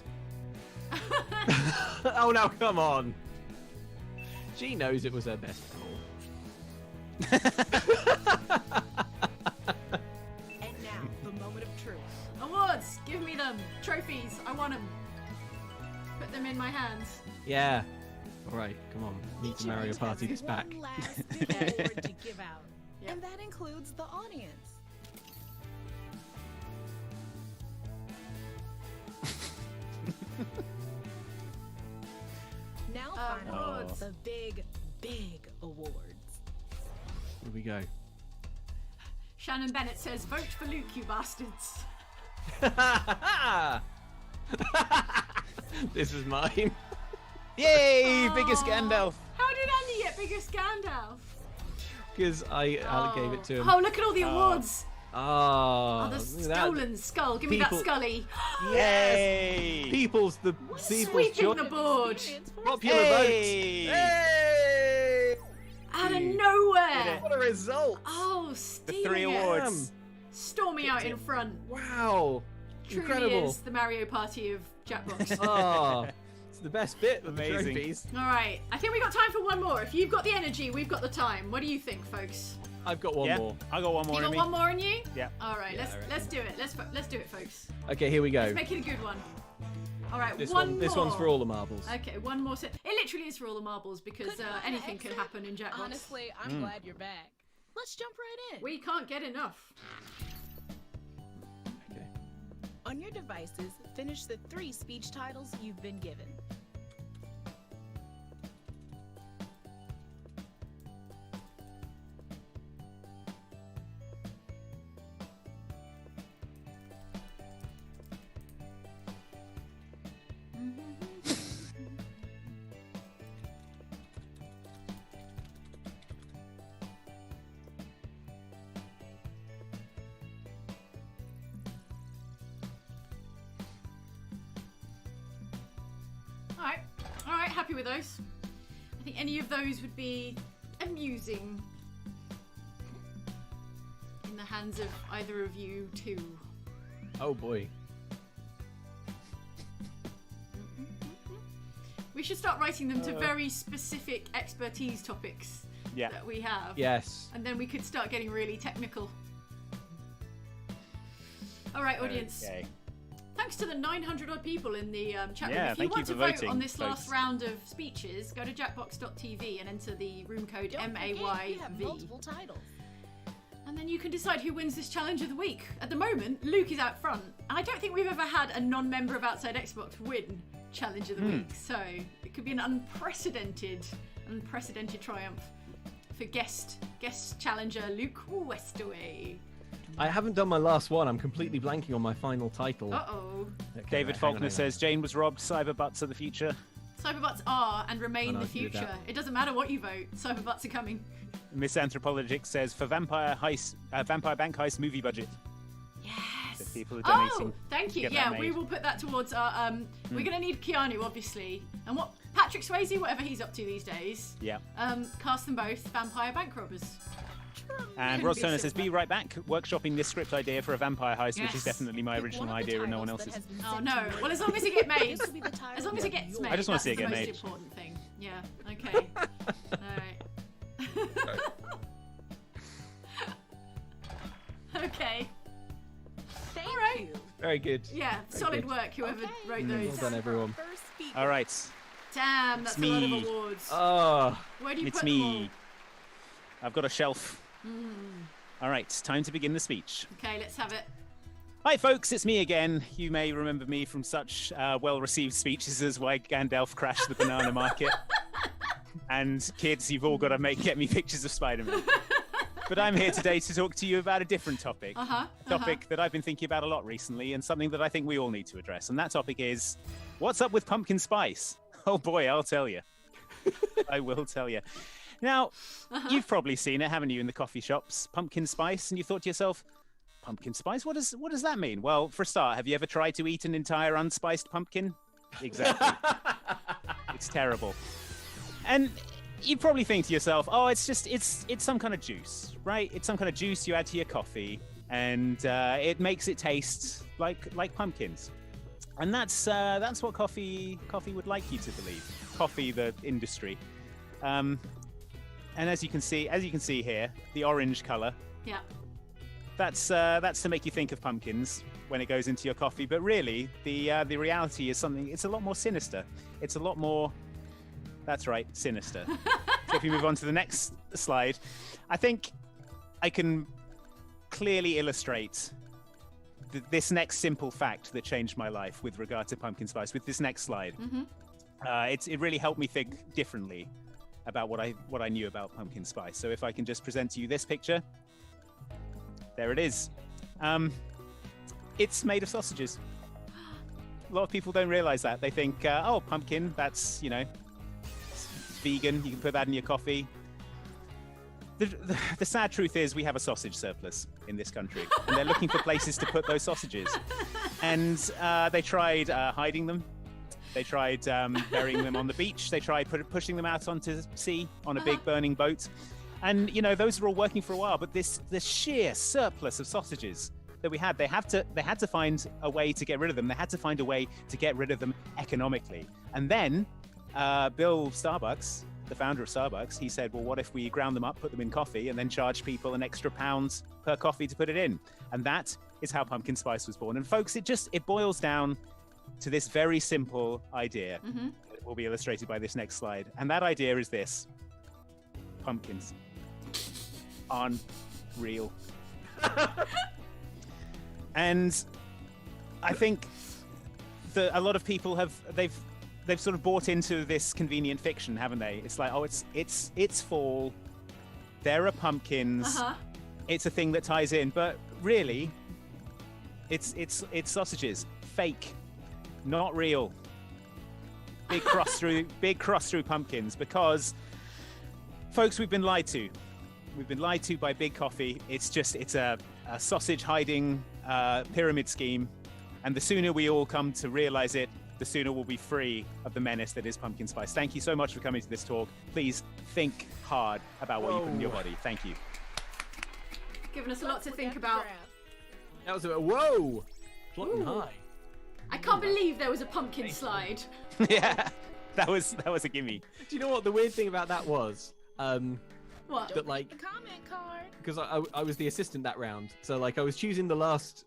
Oh no, come on. She knows it was her best role. And now, the moment of truth. Awards! Give me them! Trophies! I want them! Put them in my hands. Yeah. Alright, come on. Need to Mario Party this back. One last big award to give out. Yep. And that includes the audience. Now finally, the big awards. Here we go. Shannon Bennett says, vote for Luke, you bastards. This is mine. Yay! Biggest Gandalf. How did Andy get biggest Gandalf? Because I gave it to him. Oh, look at all the awards. Oh, The stolen skull. Give me that Scully. Yay! People's Sweeping the board. Popular Hey! votes. Hey! Out of nowhere. What a result! Oh, The stealing 3 it. awards. Storming out in front. Wow! Truly Incredible. is the Mario Party of Jackbox. Oh, it's the best bit of the Amazing. trophies. All right, I think we got time for one more. If you've got the energy, we've got the time. What do you think, folks? I've got one more. I got one more You in got me. one more in you? Yeah. All right, Yeah, let's do it. Let's do it, folks. Okay, here we go. Let's make it a good one. All right, This one one. more. This one's for all the marbles. Okay, one more. It literally is for all the marbles because Couldn't I anything exit? can happen in Jackbox. Honestly, I'm glad you're back. Let's jump right in. We can't get enough. Okay. On your devices, finish the 3 speech titles you've been given. All right, happy with those. I think any of those would be amusing in the hands of either of you two. Oh boy. We should start writing them to very specific expertise topics that we have. Yes. And then we could start getting really technical. All right, audience. Okay. Thanks to the 900 odd people in the chat room. Yeah, If you want to vote voting, on this folks. last round of speeches, go to jackbox.tv and enter the room code Don't forget, MAYV. you have multiple titles. And then you can decide who wins this challenge of the week. At the moment, Luke is out front. I don't think we've ever had a non-member of Outside Xbox win challenge of the week. So it could be an unprecedented triumph for guest challenger Luke Westaway. I haven't done my last one. I'm completely blanking on my final title. Uh-oh. Okay, David right, hang Faulkner on. says Jane was robbed. Cyberbutts are the future. Cyberbots are and remain I the can do future. that. It doesn't matter what you vote. Cyberbots are coming. Miss Anthropologic says for Vampire Bank Heist movie budget. Yes. So people are donating. Oh, thank you. get Yeah, that we made. will put that towards our. We're gonna need Keanu, obviously, and what Patrick Swayze, whatever he's up to these days. Yeah. Cast them both vampire bank robbers. And Couldn't Ross be Turner says, simpler. be right back, workshopping this script idea for a vampire heist, which Yes. is definitely my Pick original one of the idea and no one titles else's. that has been Oh sent no! to you. Well, as long as it gets made, This will be the title as long as it of gets your made, I just wanna that's see it the get most made. important thing. Yeah. Okay. All right. Okay. Thank All right. you. Very good. Yeah. Solid good. work, whoever Okay. wrote Well those. done, everyone. First speaker. All right, Damn, that's It's a lot of me. awards. Oh, Where do you it's put them all? me. I've got a shelf. All right, time to begin the speech. Okay, let's have it. Hi, folks, it's me again. You may remember me from such well-received speeches as why Gandalf crashed the banana market. And kids, you've all got to get me pictures of Spider-Man. But I'm here today to talk to you about a different topic. A topic that I've been thinking about a lot recently and something that I think we all need to address. And that topic is, what's up with pumpkin spice? Oh boy, I'll tell you. I will tell you. Now, you've probably seen it, haven't you, in the coffee shops, pumpkin spice, and you thought to yourself, pumpkin spice? What does that mean? Well, for a start, have you ever tried to eat an entire unspiced pumpkin? Exactly. It's terrible. And you probably think to yourself, oh, it's some kind of juice, right? It's some kind of juice you add to your coffee, and it makes it taste like pumpkins. And that's what coffee would like you to believe. Coffee, the industry. And as you can see here, the orange color. Yeah. That's to make you think of pumpkins when it goes into your coffee. But really, the reality is something. It's a lot more sinister. It's a lot more. That's right, sinister. So if we move on to the next slide, I think I can clearly illustrate this next simple fact that changed my life with regard to pumpkin spice. With this next slide, it really helped me think differently about what I knew about pumpkin spice. So if I can just present to you this picture. There it is. It's made of sausages. A lot of people don't realize that. They think, oh, pumpkin, that's, it's vegan. You can put that in your coffee. The sad truth is we have a sausage surplus in this country, and they're looking for places to put those sausages. And they tried hiding them. They tried burying them on the beach. They tried pushing them out onto sea on a big burning boat. And, those were all working for a while. But this sheer surplus of sausages that we had, they had to find a way to get rid of them. They had to find a way to get rid of them economically. And then Bill Starbucks, the founder of Starbucks, he said, well, what if we ground them up, put them in coffee, and then charge people an extra £1 per coffee to put it in? And that is how pumpkin spice was born. And folks, it boils down to this very simple idea that will be illustrated by this next slide. And that idea is this: pumpkins aren't real. And I think that a lot of people they've sort of bought into this convenient fiction, haven't they? It's like, oh, it's fall, there are pumpkins, it's a thing that ties in, but really it's sausages, fake, not real. Big cross through pumpkins, because folks, we've been lied to. We've been lied to by Big Coffee. It's a sausage hiding pyramid scheme, and the sooner we all come to realize it, the sooner we'll be free of the menace that is pumpkin spice. Thank you so much for coming to this talk. Please think hard about what you put in your body. Thank you. Giving us a lot to think about. that was whoa, floating high. I can't believe there was a pumpkin slide. Yeah, that was a gimme. Do you know what the weird thing about that was? What? That like, A comment card. because I was the assistant that round, so like I was choosing the last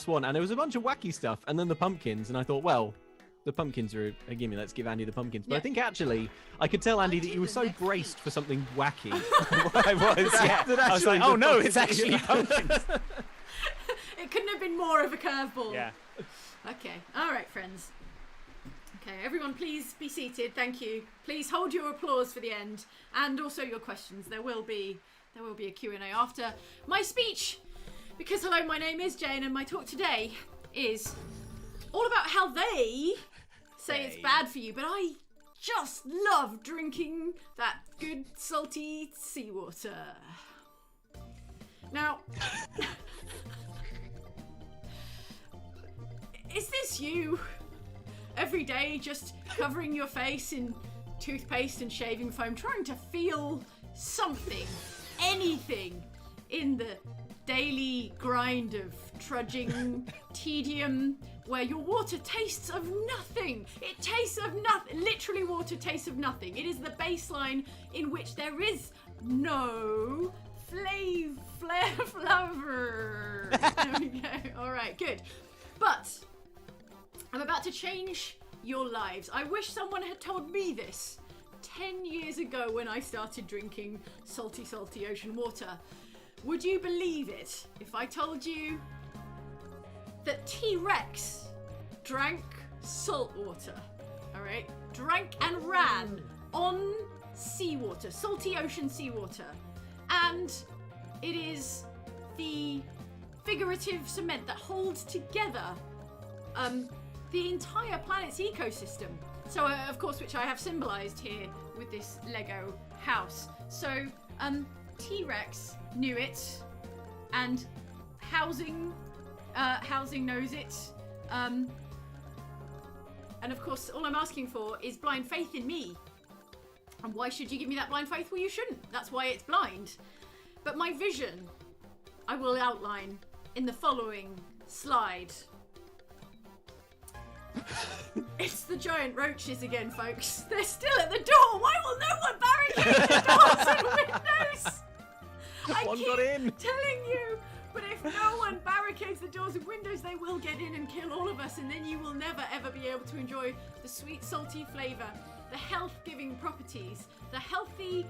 one, and there was a bunch of wacky stuff, and then the pumpkins, and I thought, well, the pumpkins are a gimme. Let's give Andy the pumpkins. But I think actually, I could tell Andy that you were so braced for something wacky. I was, yeah. I was like, oh no, it's actually pumpkins. It couldn't have been more of a curveball. Yeah. Okay. All right, friends. Okay, everyone, please be seated. Thank you. Please hold your applause for the end, and also your questions. There will be a Q&A after my speech. Because hello, my name is Jane, and my talk today is all about how they say it's bad for you, but I just love drinking that good salty seawater. Now, is this you? Every day just covering your face in toothpaste and shaving foam, trying to feel something, anything in the daily grind of trudging tedium where your water tastes of nothing. It tastes of nothing. Literally, water tastes of nothing. It is the baseline in which there is no flavor. There we go. All right, good. But I'm about to change your lives. I wish someone had told me this 10 years ago when I started drinking salty, salty ocean water. Would you believe it if I told you that T-Rex drank salt water? All right? Drank and ran on seawater, salty ocean seawater. And it is the figurative cement that holds together the entire planet's ecosystem. So, of course, which I have symbolized here with this Lego house. So, T-Rex knew it, and housing knows it. And of course, all I'm asking for is blind faith in me. And why should you give me that blind faith? Well, you shouldn't. That's why it's blind. But my vision, I will outline in the following slide. It's the giant roaches again, folks. They're still at the door. Why will no one barricade the doors and windows? I One keep got in. telling you. But if no one barricades the doors and windows, they will get in and kill all of us, and then you will never ever be able to enjoy the sweet, salty flavour, the health-giving properties, the healthy,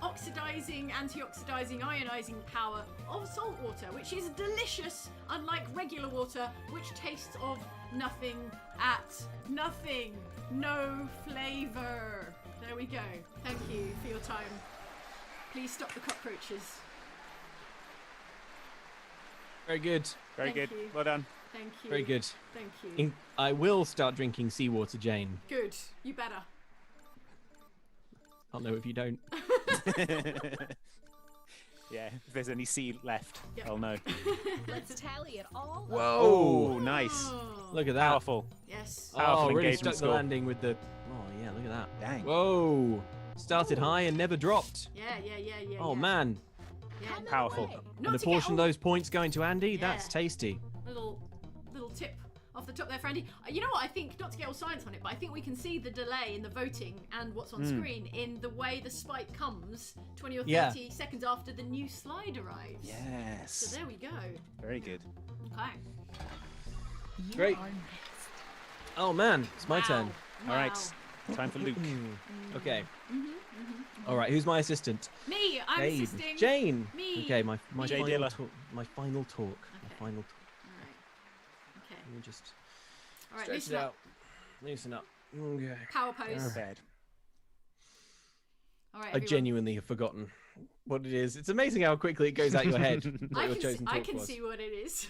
oxidizing, antioxidizing, ionizing power of salt water, which is delicious, unlike regular water, which tastes of nothing at nothing. No flavour. There we go. Thank you for your time. Please stop the cockroaches. Very good. Very Thank good. you. Well done. Thank you. Very good. Thank you. I will start drinking seawater, Jane. Good. You better. I'll know if you don't. Yeah, if there's any sea left, Yep. I'll know. Let's tally it all up. Whoa, nice. Oh. Look at that. Powerful. Yes. Powerful really engagement stuck the score. landing with the... Oh, yeah, look at that. Dang. Whoa. Started high and never dropped. Yeah. Yeah. Oh, man. Yeah. Comment Powerful. away. Not And a to portion of get all those points going to Andy. Yeah. That's tasty. little tip off the top there for Andy. You know what? I think, not to get all science on it, but I think we can see the delay in the voting and what's on screen in the way the spike comes 20 or 30 seconds after the new slide arrives. Yes. So there we go. Very good. Okay. You Great. are next. Oh, man. It's my Wow. turn. All right. Time for Luke. Okay. All right. Who's my assistant? Me, I'm Jane. assisting. Jane. Me. Okay. My Jay final Dilla. talk. My final talk. Okay. My final talk. Alright. Okay. Let me just Alright, stretch loosen it up. out. Loosen up. Okay. Power pose. Bad. Alright, I everyone. genuinely have forgotten what it is. It's amazing how quickly it goes out your head. what I your can, chosen I talk can was. see what it is.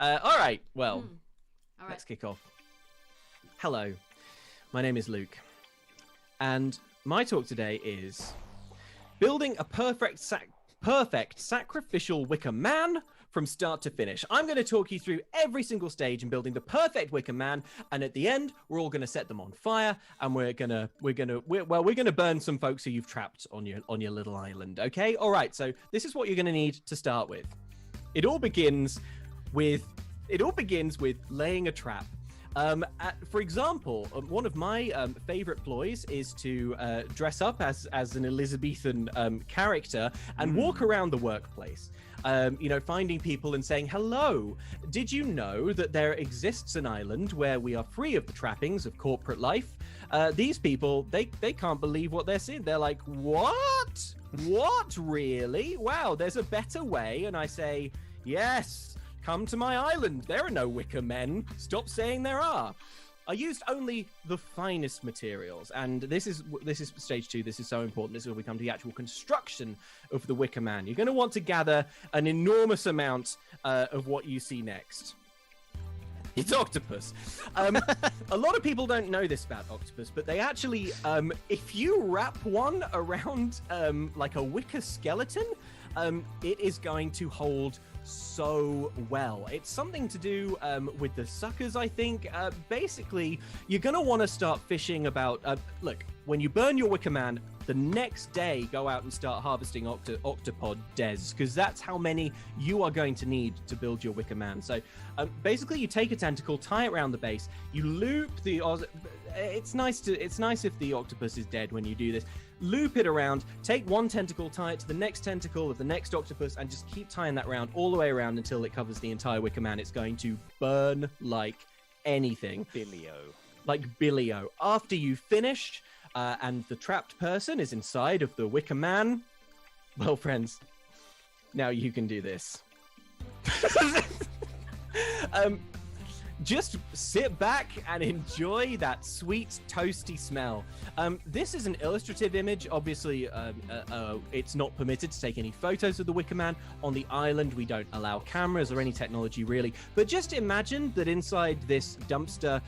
All right. Well, Alright. let's kick off. Hello, my name is Luke, and my talk today is building a perfect sacrificial wicker man from start to finish. I'm going to talk you through every single stage in building the perfect wicker man, and at the end, we're all going to set them on fire, and we're gonna burn some folks who you've trapped on your little island. Okay, all right. So this is what you're going to need to start with. It all begins with laying a trap. For example, one of my favorite ploys is to dress up as an Elizabethan character and walk around the workplace. Finding people and saying, hello, did you know that there exists an island where we are free of the trappings of corporate life? These people, they can't believe what they're seeing. They're like, what? What, really? Wow, there's a better way. And I say, yes, come to my island. There are no wicker men. Stop saying there are. I used only the finest materials, and this is stage 2. This is so important. This is where we come to the actual construction of the Wicker Man. You're going to want to gather an enormous amount of what you see next. It's octopus. A lot of people don't know this about octopus, but they actually, if you wrap one around like a wicker skeleton, it is going to hold so well. It's something to do with the suckers, I think. Basically, you're going to want to start fishing about... look, when you burn your Wicker Man, the next day go out and start harvesting octopod des, because that's how many you are going to need to build your Wicker Man. So basically, you take a tentacle, tie it around the base, you loop the... It's nice if the octopus is dead when you do this. Loop it around, take one tentacle, tie it to the next tentacle of the next octopus, and just keep tying that round all the way around until it covers the entire Wicker Man. It's going to burn like anything. Billio. Like Billio. After you finish, and the trapped person is inside of the Wicker Man, well, friends, now you can do this. Just sit back and enjoy that sweet, toasty smell. This is an illustrative image. Obviously, it's not permitted to take any photos of the Wicker Man. On the island, we don't allow cameras or any technology, really. But just imagine that inside this dumpster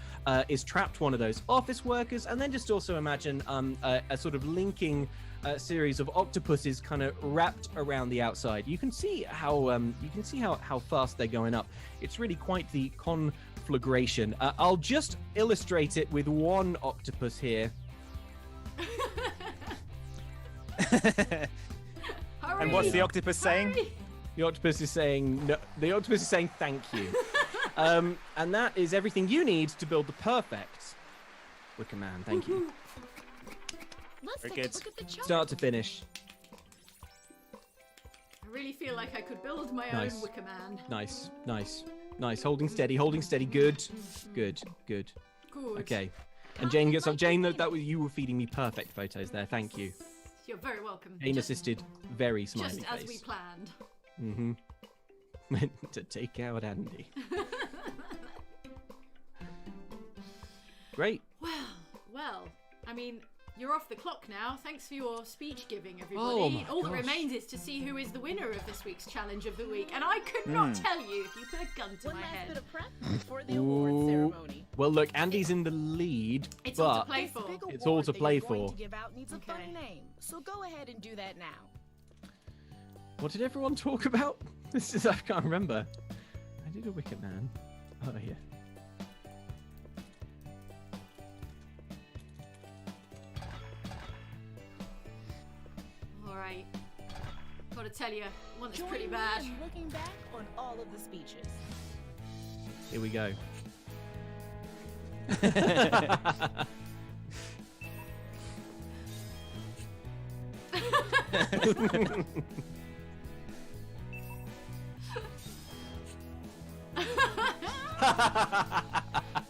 is trapped one of those office workers, and then just also imagine a sort of linking series of octopuses kind of wrapped around the outside. You can see how fast they're going up. It's really quite the conflagration. I'll just illustrate it with one octopus here. And what's the octopus saying? The octopus is saying no. The octopus is saying thank you. And that is everything you need to build the perfect Wicker Man. Thank you. Let's Very take good. a look at the chart. Start to finish. I really feel like I could build my Nice. own Wicker Man. Nice. Holding steady. Good. Good. Okay. And Jane gets up. Jane, that was you were feeding me perfect photos there. Thank you. You're very welcome. Jane assisted. Very smiley Just face. as we planned. Mm-hmm. Meant to take out Andy. Great. Well, I mean, you're off the clock now. Thanks for your speech giving, everybody. Oh my All that gosh. remains is to see who is the winner of this week's challenge of the week. And I could not tell you if you put a gun to One my last bit head. of prep before the award ceremony. Well, look, Andy's in the lead, It's all to but play This for. big It's all award to that play you're going for. to give out needs a Okay. fun name, so go ahead and do that now. what did everyone talk about? I can't remember. I did a Wicker Man. Oh yeah. All right. Gotta tell you, one that's Join pretty me bad. in looking back on all of the speeches. Here we go.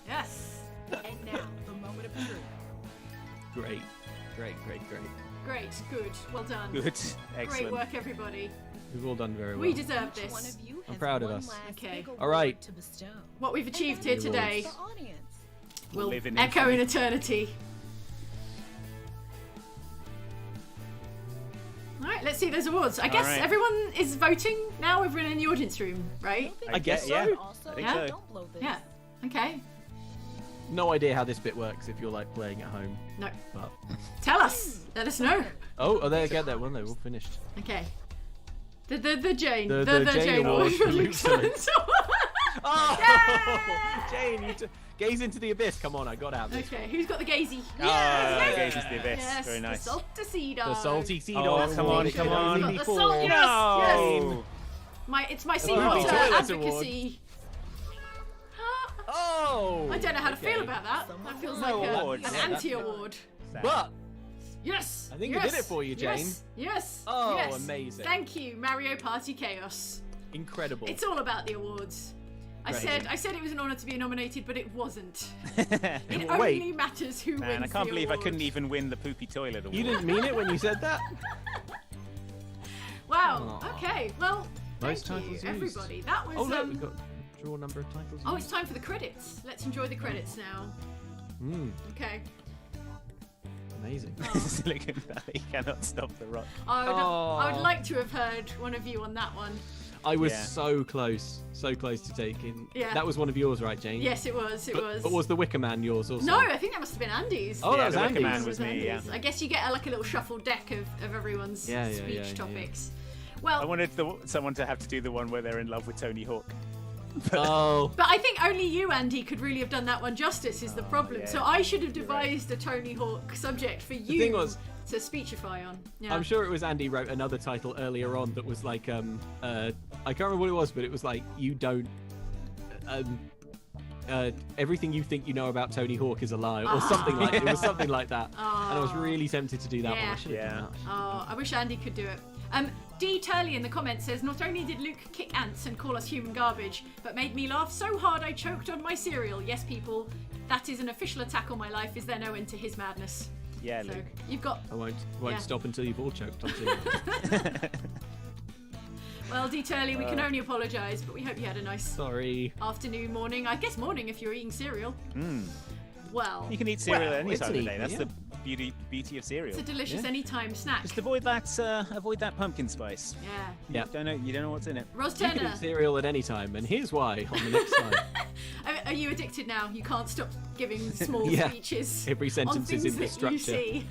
Yes. And now, the moment of truth. Great. Great. Good. Well done. Good. Great Excellent. work, everybody. We've all done very well. We deserve Each one this. of you I'm has proud of one us. last Okay. big All award right. to bestow. What we've achieved here And then today the audience. will live in echo in infamy. eternity. All right, let's see those awards. I guess right. everyone is voting now. Everyone in the audience room, right? I guess yeah. so. Also, I think so. don't blow this. Yeah. Okay. No idea how this bit works if you're like playing at home. No. But Tell us. Let us know. oh, there, get that one. They're all finished. Okay. The Jane. The The Jane Jane Award Award for for Luke Luke Simmons. Simmons. Oh, Jane, you gaze into the abyss. Come on, I got out. This Okay, who's got the gazy? Ah, Yes! Gauges the Abyss. Yes, Very nice. the salty The salty sea Oh, dog. come on, award. come on. Got the 84. salt, yes, No! It's my Oh, seawater Toilets advocacy. Oh, Oh. I don't know how to feel about that. That feels like awards. an anti-award. But Yes. I think we did it for you, Jane. Yes. Oh, yes. amazing. Thank you, Mario Party Chaos. Incredible. It's all about the awards. I said it was an honour to be nominated, but it wasn't. It only matters who wins. Man, I can't believe the I couldn't even win the poopy toilet award. You didn't mean it when you said that? Wow. Aw. Okay. Well, Most thank you, titles used. everybody. That was. Oh, look, we've got draw number of titles. Oh, it's time for the credits. Let's enjoy the credits now. Okay. Amazing. Silicon Valley cannot stop the rock. I would like to have heard one of you on that one. I was so close to taking. Yeah. That was one of yours, right, Jane? Yes, it was. But was the Wicker Man yours also? No, I think that must have been Andy's. Oh, that was the Wicker Andy's. Man was me, Andy's. yeah. I guess you get like a little shuffled deck of everyone's speech topics. Well, I wanted someone to have to do the one where they're in love with Tony Hawk. Oh. but I think only you, Andy, could really have done that one justice. Is the problem? yeah. So I should have devised a Tony Hawk subject for you thing was, to speechify on. Yeah. I'm sure it was Andy wrote another title earlier on that was like I can't remember what it was, but it was like you don't everything you think you know about Tony Hawk is a lie or something like it was something like that. And I was really tempted to do that one. I should have done that. Oh, I wish Andy could do it. D. Turley in the comments says, not only did Luke kick ants and call us human garbage, but made me laugh so hard I choked on my cereal. Yes, people, that is an official attack on my life. Is there no end to his madness? Yeah, So Luke. you've got... I won't Yeah. stop until you've all choked on cereal. Well, D. Turley, we can only apologise, but we hope you had a nice Sorry. afternoon, morning. I guess morning if you're eating cereal. Well, You can eat cereal Well, at any it's time an of the day. That's evening, the beauty of cereal. it's a delicious Yeah. anytime snack. Just avoid that pumpkin spice. Yeah. Yeah. You don't know what's in it. Ros You can Turner, eat cereal at any time, and here's why on the next slide. are you addicted now? You can't stop giving small Yeah. speeches. Every sentence on is things that you infrastructure. see.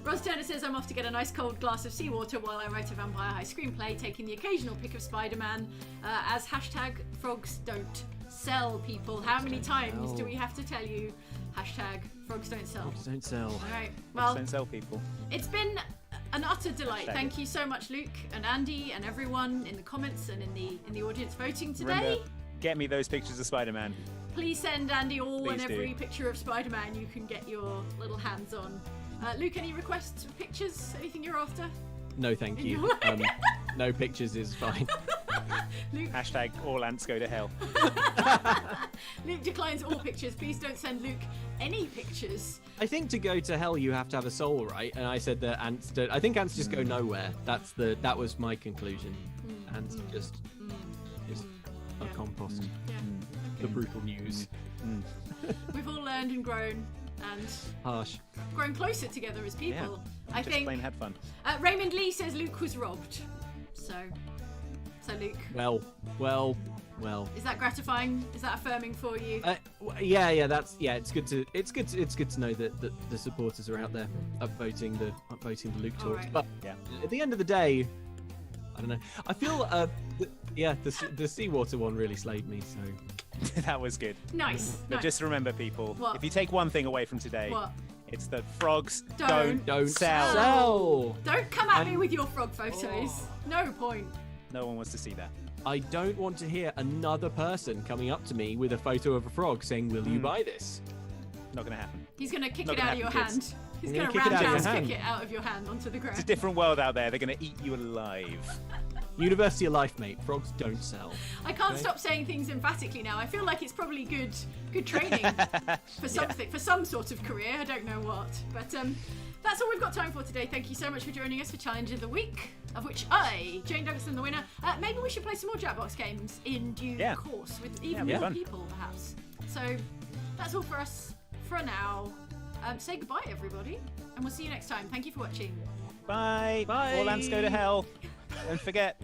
Ros Turner says, I'm off to get a nice cold glass of seawater while I write a Vampire High screenplay, taking the occasional pic of Spider-Man as hashtag frogs don't sell, people. How many times sell. do we have to tell you hashtag frogs don't sell? Frogs don't sell. All right. Well, Don't sell people. it's been an utter delight. Hashtag Thank you so much, Luke and Andy and everyone in the comments and in the audience voting today. Remember, get me those pictures of Spider-Man. Please send Andy all Please and do. every picture of Spider-Man you can get your little hands on. Luke, any requests for pictures? Anything you're after? No, thank you. No pictures is fine. Luke, Hashtag all ants go to hell. Luke declines all pictures. Please don't send Luke any pictures. I think to go to hell you have to have a soul, right? And I said that ants don't. I think ants just go nowhere. That was my conclusion. Ants just a Yeah. compost. Yeah. The brutal news. We've all learned and grown and Harsh. grown closer together as people. I Just think plain had fun. Raymond Lee says Luke was robbed. So Luke, Well. is that gratifying? Is that affirming for you? Yeah. It's good to know that the supporters are out there upvoting the Luke All talks. right. But Yeah. at the end of the day, I don't know. I feel the seawater one really slayed me. So That was good. Nice. But nice. just remember, people, What? if you take one thing away from today, What? it's that frogs Don't don't sell. sell. Don't come at me And- with your frog photos. No point. No one wants to see that. I don't want to hear another person coming up to me with a photo of a frog saying, "Will you buy this?" Not going to happen. He's gonna kick Not it out gonna of your happen, hand. kids. He's I'm gonna gonna kick it out of your roundhouse hand. kick it out of your hand onto the ground. It's a different world out there. They're going to eat you alive. University of life, mate. Frogs don't sell. I can't Okay. stop saying things emphatically now. I feel like it's probably good training for something, for some sort of career. I don't know what, but that's all we've got time for today. Thank you so much for joining us for Challenge of the Week, of which I, Jane Douglas, the winner. Maybe we should play some more Jackbox games in due course with even Yeah, more fun. people, perhaps. So that's all for us for now. Say goodbye, everybody, and we'll see you next time. Thank you for watching. Bye. Bye. All ants go to hell. Don't forget.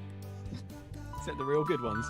Except the real good ones.